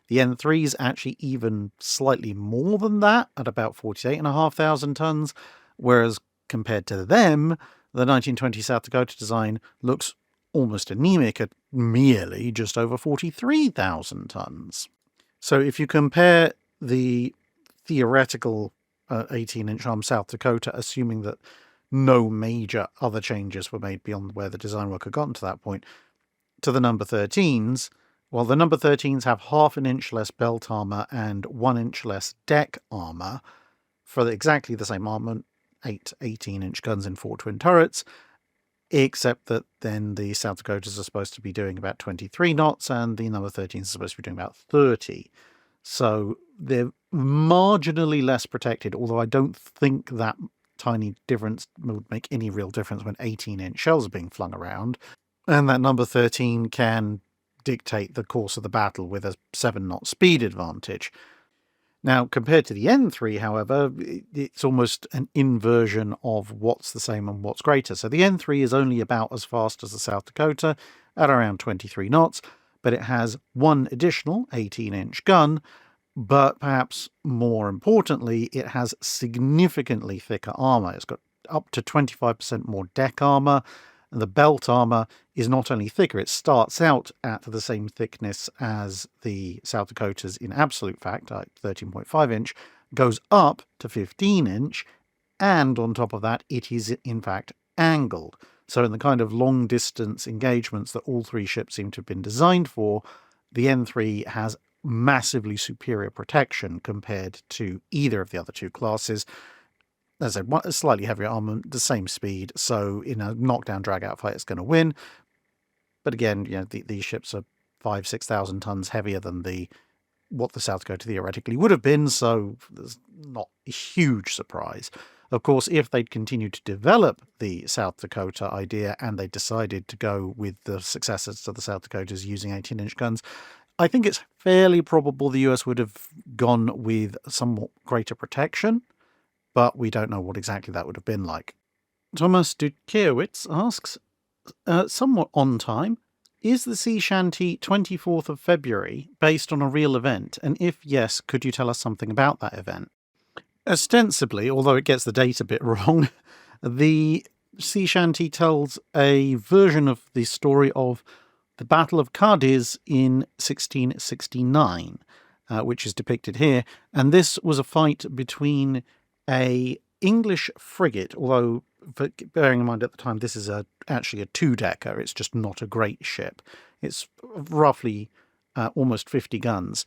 The N3 is actually even slightly more than that, at about 48,500 tons, whereas compared to them, the 1920 South Dakota design looks almost anemic at merely just over 43,000 tons. So if you compare the theoretical 18-inch arm South Dakota, assuming that no major other changes were made beyond where the design work had gotten to that point, to the number 13s, well, the number 13s have half an inch less belt armor and 1 inch less deck armor for exactly the same armament, 8 18-inch guns in 4 twin turrets, except that then the South Dakotas are supposed to be doing about 23 knots and the number 13s are supposed to be doing about 30. So they're marginally less protected, although I don't think that tiny difference would make any real difference when 18-inch shells are being flung around. And that number 13 can dictate the course of the battle with a 7-knot speed advantage. Now, compared to the N3, however, it's almost an inversion of what's the same and what's greater. So the N3 is only about as fast as the South Dakota at around 23 knots, but it has one additional 18-inch gun, but perhaps more importantly, it has significantly thicker armor. It's got up to 25% more deck armor. The belt armor is not only thicker, it starts out at the same thickness as the South Dakotas in absolute fact, 13.5 inch, goes up to 15 inch, and on top of that, it is in fact angled. So in the kind of long distance engagements that all three ships seem to have been designed for, the N3 has massively superior protection compared to either of the other two classes. As I said, a slightly heavier armament, the same speed, so in a knockdown drag-out fight it's going to win. But again, these ships are 5,000-6,000 tons heavier than what the South Dakota theoretically would have been, so there's not a huge surprise. Of course, if they'd continued to develop the South Dakota idea and they decided to go with the successors to the South Dakotas using 18-inch guns, I think it's fairly probable the US would have gone with somewhat greater protection, but we don't know what exactly that would have been like. Thomas Dudkiewicz asks, somewhat on time, is the sea shanty 24th of February based on a real event? And if yes, could you tell us something about that event? Ostensibly, although it gets the date a bit wrong, the sea shanty tells a version of the story of the Battle of Cadiz in 1669, which is depicted here. And this was a fight between a English frigate, although bearing in mind at the time this is actually a 2-decker, it's just not a great ship. It's roughly almost 50 guns.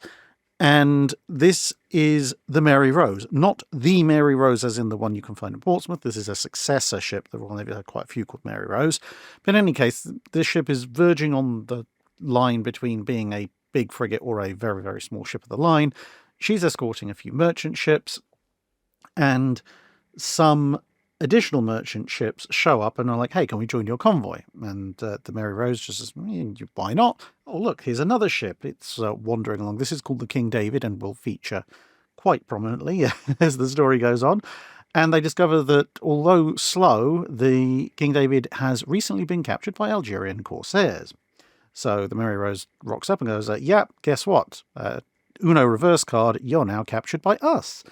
And this is the Mary Rose, not the Mary Rose as in the one you can find in Portsmouth. This is a successor ship. The Royal Navy had quite a few called Mary Rose. But in any case, this ship is verging on the line between being a big frigate or a very, very small ship of the line. She's escorting a few merchant ships, and some additional merchant ships show up and are like, hey, can we join your convoy? And the Mary Rose just says, why not? Oh, look, here's another ship. It's wandering along. This is called the King David and will feature quite prominently as the story goes on. And they discover that, although slow, the King David has recently been captured by Algerian corsairs. So the Mary Rose rocks up and goes, yeah, guess what? Uno reverse card, you're now captured by us.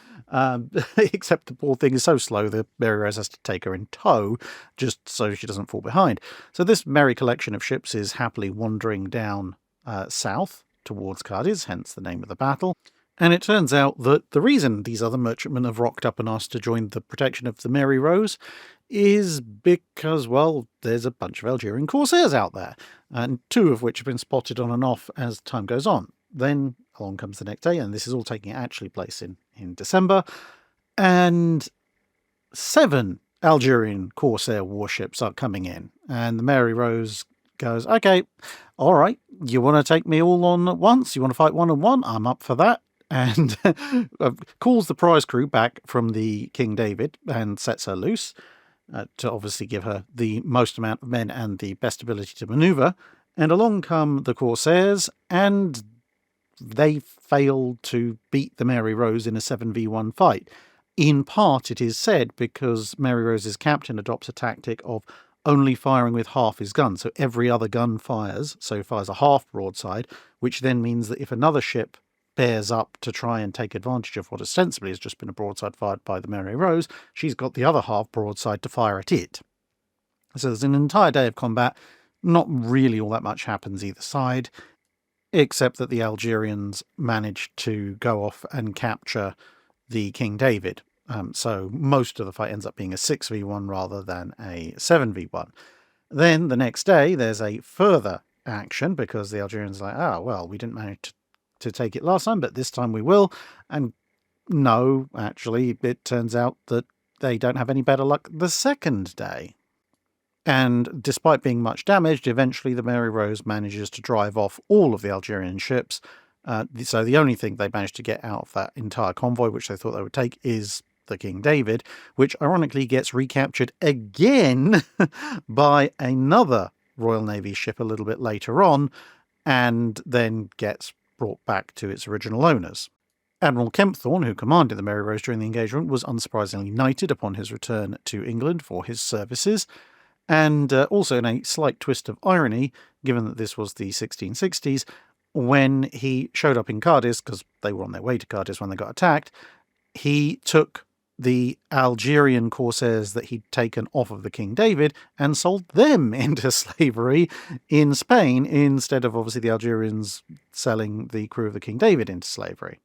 Except the poor thing is so slow, the Mary Rose has to take her in tow just so she doesn't fall behind. So this merry collection of ships is happily wandering down south towards Cadiz, hence the name of the battle. And it turns out that the reason these other merchantmen have rocked up and asked to join the protection of the Mary Rose is because, well, there's a bunch of Algerian corsairs out there, and 2 of which have been spotted on and off as time goes on. Then along comes the next day, and this is all taking actually place in December, and 7 Algerian corsair warships are coming in, and the Mary Rose goes, okay, all right, you want to take me all on at once? You want to fight 1-on-1? I'm up for that. And calls the prize crew back from the King David and sets her loose to obviously give her the most amount of men and the best ability to maneuver. And along come the corsairs, and they failed to beat the Mary Rose in a 7v1 fight. In part, it is said, because Mary Rose's captain adopts a tactic of only firing with half his gun. So every other gun fires, so fires a half broadside, which then means that if another ship bears up to try and take advantage of what ostensibly has just been a broadside fired by the Mary Rose, she's got the other half broadside to fire at it. So there's an entire day of combat. Not really all that much happens either side, except that the Algerians managed to go off and capture the King David. So most of the fight ends up being a 6v1 rather than a 7v1. Then the next day, there's a further action because the Algerians are like, well, we didn't manage to take it last time, but this time we will. And no, actually, it turns out that they don't have any better luck the second day. And despite being much damaged, eventually the Mary Rose manages to drive off all of the Algerian ships. So the only thing they managed to get out of that entire convoy, which they thought they would take, is the King David, which ironically gets recaptured again by another Royal Navy ship a little bit later on, and then gets brought back to its original owners. Admiral Kempthorne, who commanded the Mary Rose during the engagement, was unsurprisingly knighted upon his return to England for his services. And also in a slight twist of irony, given that this was the 1660s, when he showed up in Cadiz, because they were on their way to Cadiz when they got attacked, he took the Algerian corsairs that he'd taken off of the King David and sold them into slavery in Spain, instead of obviously the Algerians selling the crew of the King David into slavery.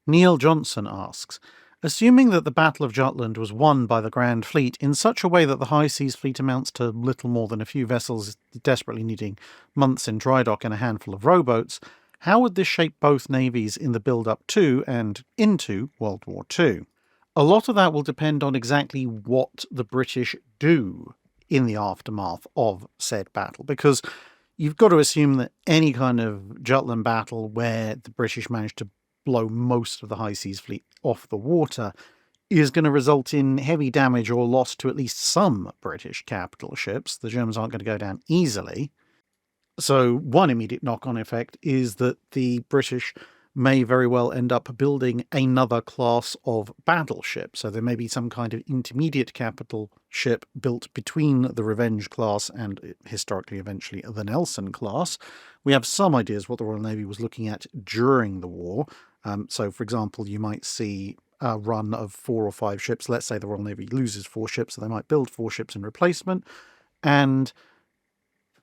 Neil Johnson asks, assuming that the Battle of Jutland was won by the Grand Fleet in such a way that the High Seas Fleet amounts to little more than a few vessels desperately needing months in dry dock and a handful of rowboats, how would this shape both navies in the build-up to and into World War II? A lot of that will depend on exactly what the British do in the aftermath of said battle, because you've got to assume that any kind of Jutland battle where the British managed to blow most of the High Seas Fleet off the water is going to result in heavy damage or loss to at least some British capital ships. The Germans aren't going to go down easily. So one immediate knock-on effect is that the British may very well end up building another class of battleship. So there may be some kind of intermediate capital ship built between the Revenge class and historically eventually the Nelson class. We have some ideas what the Royal Navy was looking at during the war. So, for example, you might see a run of 4 or 5 ships. Let's say the Royal Navy loses 4 ships, so they might build 4 ships in replacement. And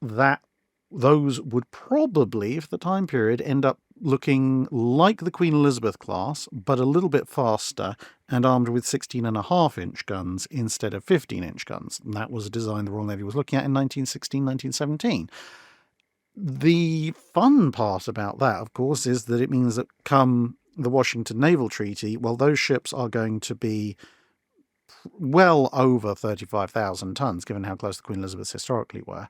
those would probably, for the time period, end up looking like the Queen Elizabeth class, but a little bit faster and armed with 16.5-inch guns instead of 15-inch guns. And that was a design the Royal Navy was looking at in 1916, 1917. The fun part about that, of course, is that it means that come the Washington Naval Treaty, well, those ships are going to be well over 35,000 tons, given how close the Queen Elizabeths historically were.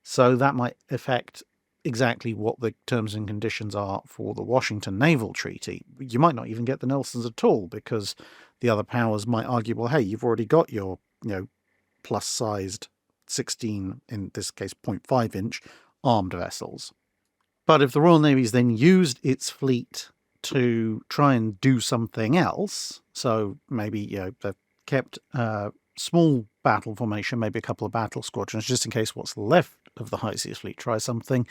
So that might affect exactly what the terms and conditions are for the Washington Naval Treaty. You might not even get the Nelsons at all, because the other powers might argue, well, hey, you've already got your, plus-sized 16, in this case 0.5-inch, armed vessels. But if the Royal Navy's then used its fleet to try and do something else, so maybe they've kept small battle formation, maybe a couple of battle squadrons, just in case what's left of the High Seas Fleet tries something,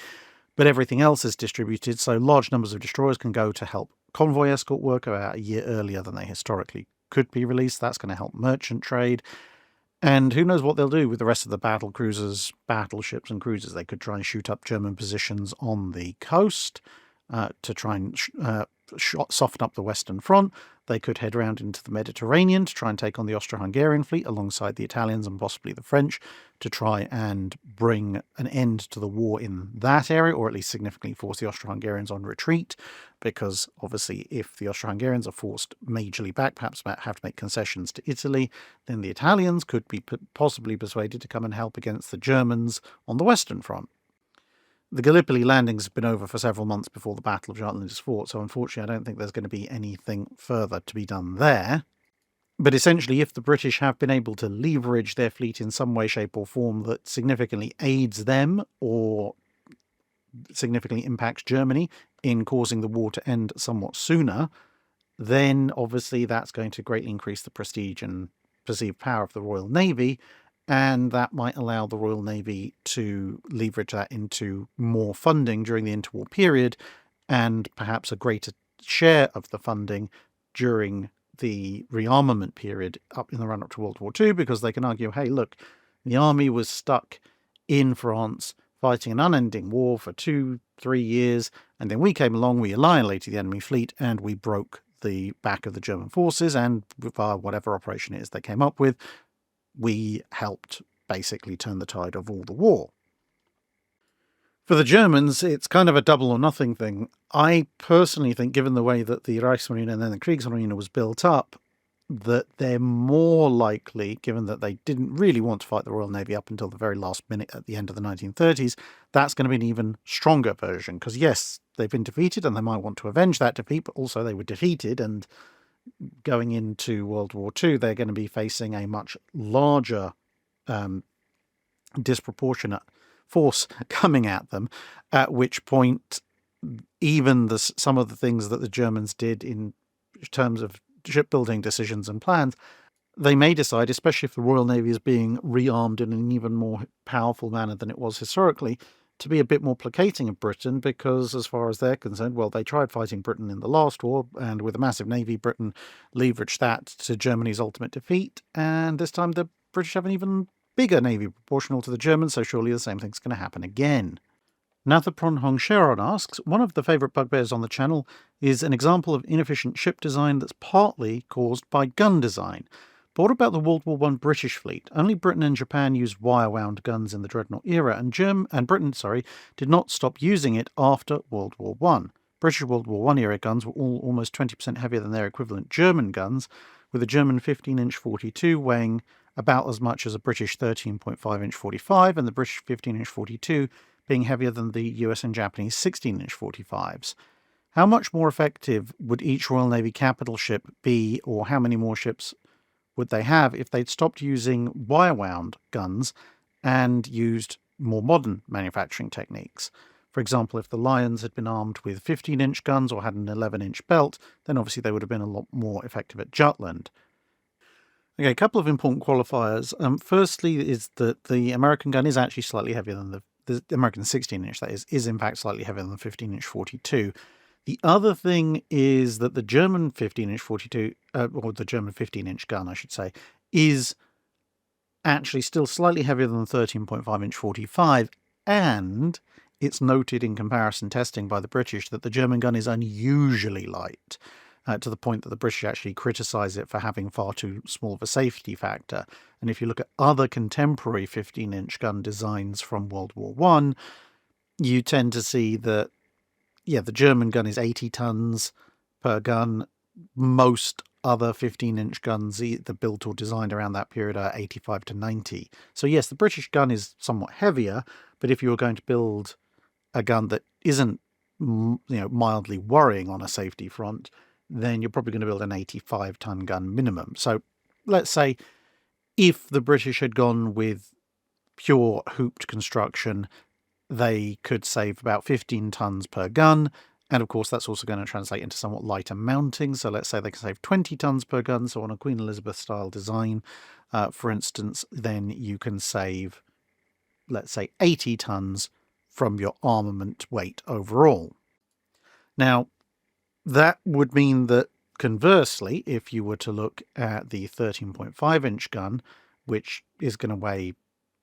but everything else is distributed, so large numbers of destroyers can go to help convoy escort work about a year earlier than they historically could be released. That's going to help merchant trade. And who knows what they'll do with the rest of the battle cruisers, battleships and cruisers. They could try and shoot up German positions on the coast to try and soften up the Western Front. They could head around into the Mediterranean to try and take on the Austro-Hungarian fleet alongside the Italians and possibly the French to try and bring an end to the war in that area, or at least significantly force the Austro-Hungarians on retreat, because obviously if the Austro-Hungarians are forced majorly back, perhaps have to make concessions to Italy, then the Italians could be possibly persuaded to come and help against the Germans on the Western Front. The Gallipoli landings have been over for several months before the Battle of Jutland is fought, so unfortunately I don't think there's going to be anything further to be done there. But essentially, if the British have been able to leverage their fleet in some way, shape or form that significantly aids them or significantly impacts Germany in causing the war to end somewhat sooner, then obviously that's going to greatly increase the prestige and perceived power of the Royal Navy, and that might allow the Royal Navy to leverage that into more funding during the interwar period, and perhaps a greater share of the funding during the rearmament period up in the run-up to World War II, because they can argue, hey, look, the army was stuck in France, fighting an unending war for 2-3 years, and then we came along, we annihilated the enemy fleet, and we broke the back of the German forces, and via whatever operation it is they came up with, we helped basically turn the tide of all the war. For the Germans, it's kind of a double or nothing thing. I personally think, given the way that the Reichsmarine and then the Kriegsmarine was built up, that they're more likely, given that they didn't really want to fight the Royal Navy up until the very last minute at the end of the 1930s, that's going to be an even stronger version. Because yes, they've been defeated and they might want to avenge that defeat, but also they were defeated, and going into World War II, they're going to be facing a much larger disproportionate force coming at them, at which point even some of the things that the Germans did in terms of shipbuilding decisions and plans, they may decide, especially if the Royal Navy is being rearmed in an even more powerful manner than it was historically, to be a bit more placating of Britain, because as far as they're concerned, well, they tried fighting Britain in the last war, and with a massive navy, Britain leveraged that to Germany's ultimate defeat, and this time the British have an even bigger navy proportional to the Germans, so surely the same thing's going to happen again. Nathapron Hong Sharon asks, one of the favourite bugbears on the channel is an example of inefficient ship design that's partly caused by gun design. But what about the World War I British fleet? Only Britain and Japan used wire-wound guns in the Dreadnought era, and Britain did not stop using it after World War I. British World War I era guns were all almost 20% heavier than their equivalent German guns, with a German 15-inch 42 weighing about as much as a British 13.5-inch 45, and the British 15-inch 42 being heavier than the US and Japanese 16-inch 45s. How much more effective would each Royal Navy capital ship be, or how many more ships would they have if they'd stopped using wire-wound guns and used more modern manufacturing techniques? For example, if the Lions had been armed with 15-inch guns or had an 11-inch belt, then obviously they would have been a lot more effective at Jutland. Okay, a couple of important qualifiers. Firstly is that the American gun is actually slightly heavier than the American 16-inch, that is in fact slightly heavier than the 15-inch 42. The other thing is that the German 15-inch 42, or the German 15-inch gun, I should say, is actually still slightly heavier than the 13.5-inch 45, and it's noted in comparison testing by the British that the German gun is unusually light, to the point that the British actually criticise it for having far too small of a safety factor. And if you look at other contemporary 15-inch gun designs from World War I, you tend to see that, yeah, the German gun is 80 tons per gun. Most other 15-inch guns either built or designed around that period are 85 to 90. So yes, the British gun is somewhat heavier, but if you were going to build a gun that isn't, mildly worrying on a safety front, then you're probably going to build an 85-ton gun minimum. So let's say if the British had gone with pure hooped construction, they could save about 15 tons per gun. And of course, that's also going to translate into somewhat lighter mounting. So let's say they can save 20 tons per gun. So on a Queen Elizabeth style design, for instance, then you can save, let's say, 80 tons from your armament weight overall. Now, that would mean that conversely, if you were to look at the 13.5-inch gun, which is going to weigh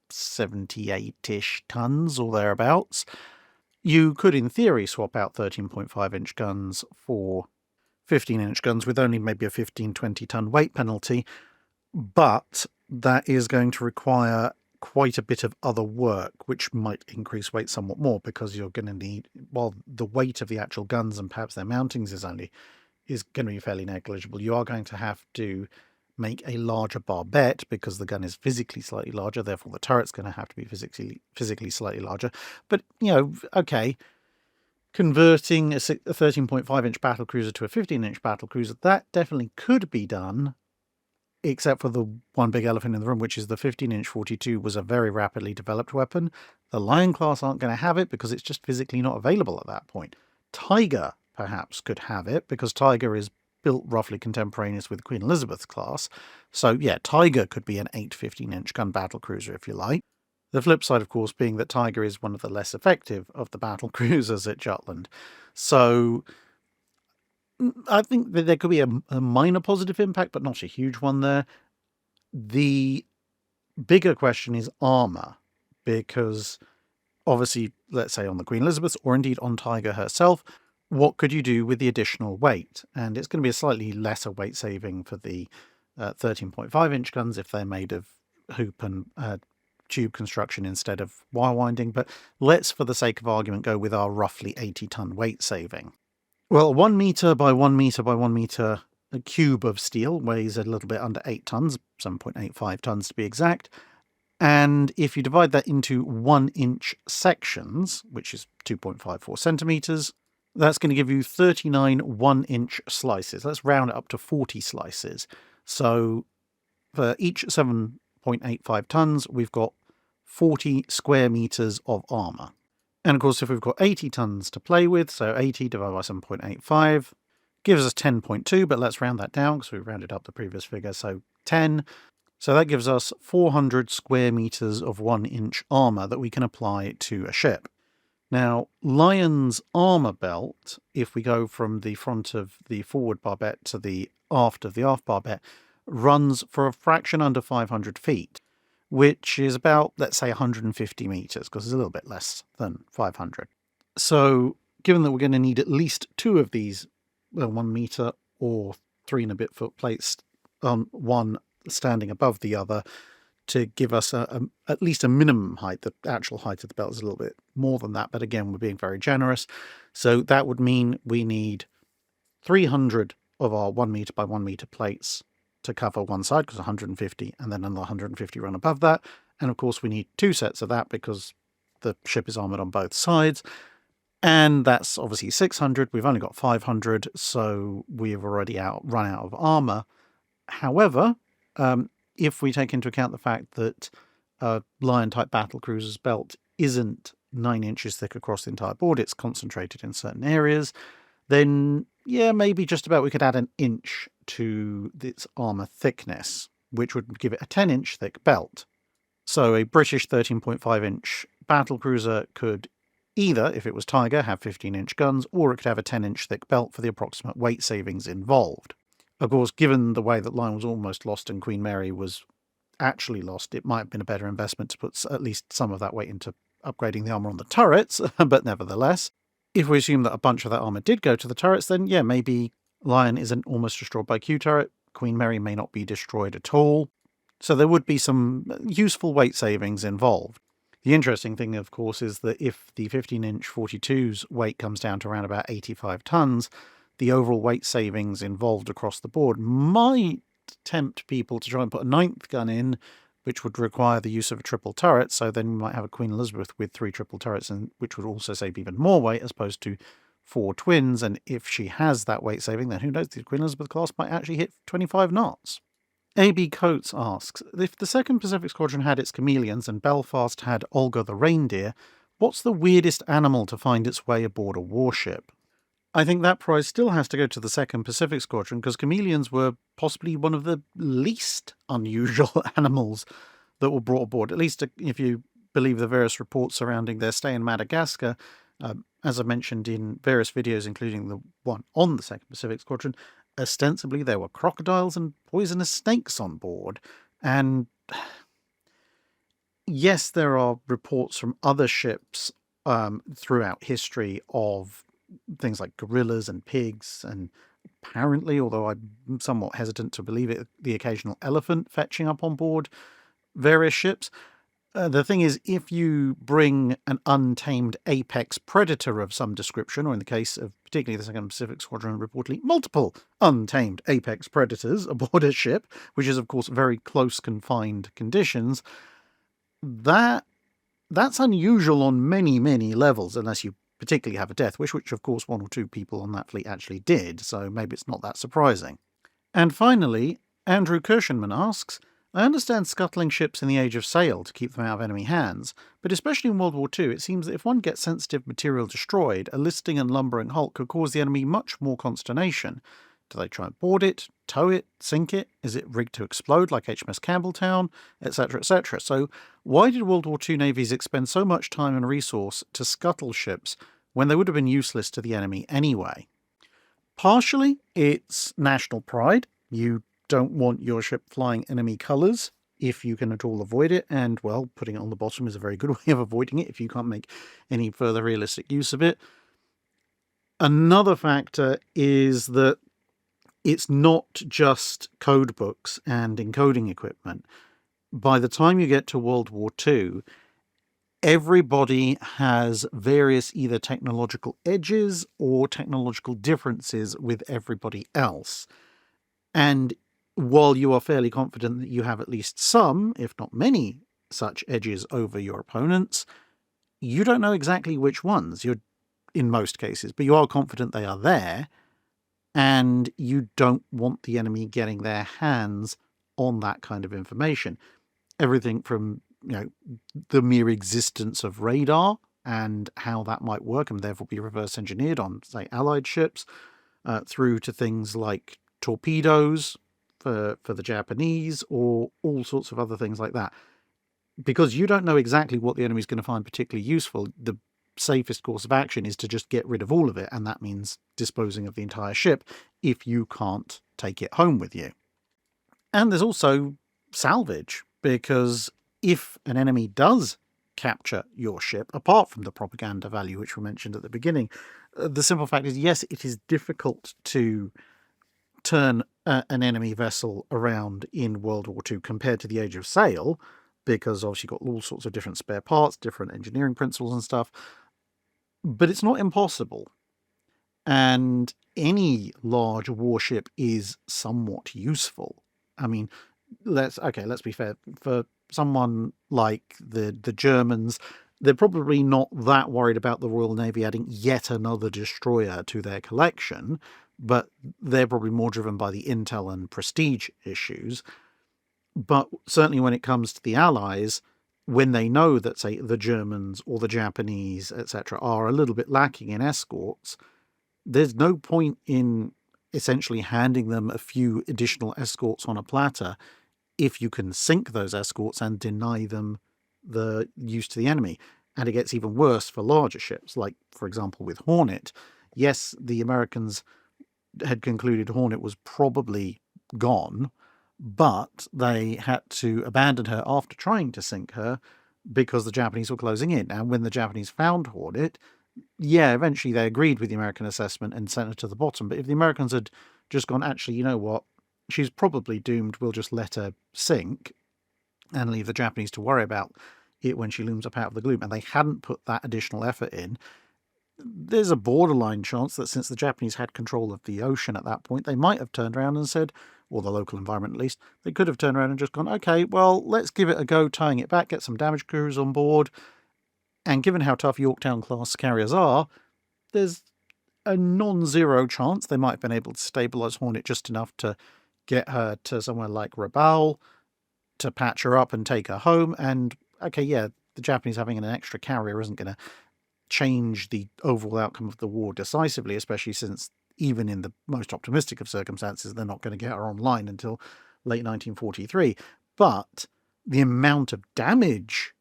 78-ish tons or thereabouts, you could in theory swap out 13.5-inch guns for 15-inch guns with only maybe a 15-20 ton weight penalty, but that is going to require quite a bit of other work, which might increase weight somewhat more, because you're going to need, while the weight of the actual guns and perhaps their mountings is going to be fairly negligible, you are going to have to make a larger barbette because the gun is physically slightly larger, therefore the turret's going to have to be physically slightly larger. But, okay, converting a 13.5-inch battlecruiser to a 15-inch battlecruiser, that definitely could be done, except for the one big elephant in the room, which is the 15-inch 42 was a very rapidly developed weapon. The Lion class aren't going to have it because it's just physically not available at that point. Tiger, perhaps, could have it because Tiger is built roughly contemporaneous with Queen Elizabeth class. So, yeah, Tiger could be an 8 15-inch gun battlecruiser, if you like. The flip side, of course, being that Tiger is one of the less effective of the battlecruisers at Jutland. So I think that there could be a minor positive impact, but not a huge one there. The bigger question is armour, because obviously, let's say on the Queen Elizabeth, or indeed on Tiger herself, what could you do with the additional weight? And it's going to be a slightly lesser weight saving for the 13.5-inch guns if they're made of hoop and tube construction instead of wire winding. But let's, for the sake of argument, go with our roughly 80-ton weight saving. Well, 1 meter by 1 meter by 1 meter a cube of steel weighs a little bit under 8 tons, 7.85 tons to be exact. And if you divide that into 1-inch sections, which is 2.54 centimeters, that's going to give you 39 1-inch slices. Let's round it up to 40 slices. So for each 7.85 tons, we've got 40 square meters of armor. And of course, if we've got 80 tons to play with, so 80 divided by 7.85 gives us 10.2, but let's round that down because we rounded up the previous figure, so 10. So that gives us 400 square meters of 1-inch armor that we can apply to a ship. Now, Lion's armor belt, if we go from the front of the forward barbette to the aft of the aft barbette, runs for a fraction under 500 feet, which is about, let's say, 150 meters, because it's a little bit less than 500. So, given that we're going to need at least 2 of these 1 meter or 3 and a bit foot plates, one standing above the other, to give us at least a minimum height. The actual height of the belt is a little bit more than that, but again, we're being very generous. So that would mean we need 300 of our 1 meter by 1 meter plates to cover one side, because 150, and then another 150 run above that. And of course, we need 2 sets of that because the ship is armored on both sides. And that's obviously 600. We've only got 500, so we've already run out of armor. However, if we take into account the fact that a Lion-type battlecruiser's belt isn't 9 inches thick across the entire board, it's concentrated in certain areas, then, yeah, maybe just about we could add an inch to its armor thickness, which would give it a 10-inch thick belt. So a British 13.5-inch battlecruiser could either, if it was Tiger, have 15-inch guns, or it could have a 10-inch thick belt for the approximate weight savings involved. Of course, given the way that Lion was almost lost and Queen Mary was actually lost, it might have been a better investment to put at least some of that weight into upgrading the armor on the turrets, but nevertheless, if we assume that a bunch of that armor did go to the turrets, then yeah, maybe Lion isn't almost destroyed by Q turret, Queen Mary may not be destroyed at all, so there would be some useful weight savings involved. The interesting thing, of course, is that if the 15-inch 42's weight comes down to around about 85 tons, the overall weight savings involved across the board might tempt people to try and put a 9th gun in, which would require the use of a triple turret, so then we might have a Queen Elizabeth with 3 triple turrets, and which would also save even more weight as opposed to 4 twins, and if she has that weight saving, then who knows, the Queen Elizabeth class might actually hit 25 knots. A.B. Coates asks, if the 2nd Pacific Squadron had its chameleons and Belfast had Olga the reindeer, what's the weirdest animal to find its way aboard a warship? I think that prize still has to go to the 2nd Pacific Squadron, because chameleons were possibly one of the least unusual animals that were brought aboard, at least if you believe the various reports surrounding their stay in Madagascar. As I mentioned in various videos, including the one on the 2nd Pacific Squadron, ostensibly there were crocodiles and poisonous snakes on board. And yes, there are reports from other ships throughout history of things like gorillas and pigs, and apparently, although I'm somewhat hesitant to believe it, the occasional elephant fetching up on board various ships. The thing is, if you bring an untamed apex predator of some description, or in the case of particularly the 2nd Pacific Squadron, reportedly multiple untamed apex predators aboard a ship, which is of course very close confined conditions, that's unusual on many, many levels, unless you particularly have a death wish, which of course 1 or 2 people on that fleet actually did, so maybe it's not that surprising. And finally, Andrew Kirshenman asks, I understand scuttling ships in the age of sail to keep them out of enemy hands, but especially in World War II, it seems that if one gets sensitive material destroyed, a listing and lumbering hulk could cause the enemy much more consternation. Do they try and board it, tow it, sink it? Is it rigged to explode like HMS Campbelltown, etc., etc.? So why did World War II navies expend so much time and resource to scuttle ships when they would have been useless to the enemy anyway? Partially, it's national pride. You don't want your ship flying enemy colours, if you can at all avoid it. And, well, putting it on the bottom is a very good way of avoiding it if you can't make any further realistic use of it. Another factor is that it's not just code books and encoding equipment. By the time you get to World War II, everybody has various either technological edges or technological differences with everybody else. And while you are fairly confident that you have at least some, if not many, such edges over your opponents, you don't know exactly which ones, in most cases, but you are confident they are there, and you don't want the enemy getting their hands on that kind of information. Everything from, the mere existence of radar and how that might work and therefore be reverse engineered on, say, Allied ships, through to things like torpedoes for the Japanese, or all sorts of other things like that. Because you don't know exactly what the enemy's going to find particularly useful, the safest course of action is to just get rid of all of it, and that means disposing of the entire ship if you can't take it home with you. And there's also salvage, because if an enemy does capture your ship, apart from the propaganda value which we mentioned at the beginning, the simple fact is, yes, it is difficult to turn an enemy vessel around in World War II compared to the Age of Sail, because obviously you've got all sorts of different spare parts, different engineering principles and stuff, but it's not impossible. And any large warship is somewhat useful. I mean, let's be fair. For someone like the Germans, they're probably not that worried about the Royal Navy adding yet another destroyer to their collection, but they're probably more driven by the intel and prestige issues. But certainly when it comes to the Allies, when they know that, say, the Germans or the Japanese, etc., are a little bit lacking in escorts, there's no point in essentially handing them a few additional escorts on a platter if you can sink those escorts and deny them the use to the enemy. And it gets even worse for larger ships, like, for example, with Hornet. Yes, the Americans had concluded Hornet was probably gone, but they had to abandon her after trying to sink her because the Japanese were closing in. And when the Japanese found Hornet, eventually they agreed with the American assessment and sent her to the bottom. But if the Americans had just gone, actually, you know what, she's probably doomed, we'll just let her sink and leave the Japanese to worry about it when she looms up out of the gloom, and they hadn't put that additional effort in, there's a borderline chance that since the Japanese had control of the ocean at that point, they might have turned around and said, or the local environment at least, they could have turned around and just gone, okay, well, let's give it a go tying it back, get some damage crews on board. And given how tough Yorktown-class carriers are, there's a non-zero chance they might have been able to stabilise Hornet just enough to get her to somewhere like Rabaul, to patch her up and take her home. And, okay, the Japanese having an extra carrier isn't going to change the overall outcome of the war decisively, especially since even in the most optimistic of circumstances, they're not going to get her online until late 1943. But the amount of damage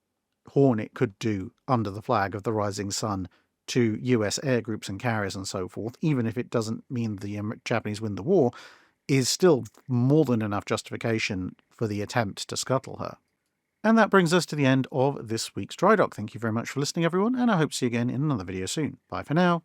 Hornet could do under the flag of the Rising Sun to US air groups and carriers and so forth, even if it doesn't mean the Japanese win the war, is still more than enough justification for the attempt to scuttle her. And that brings us to the end of this week's Drydock. Thank you very much for listening, everyone, and I hope to see you again in another video soon. Bye for now.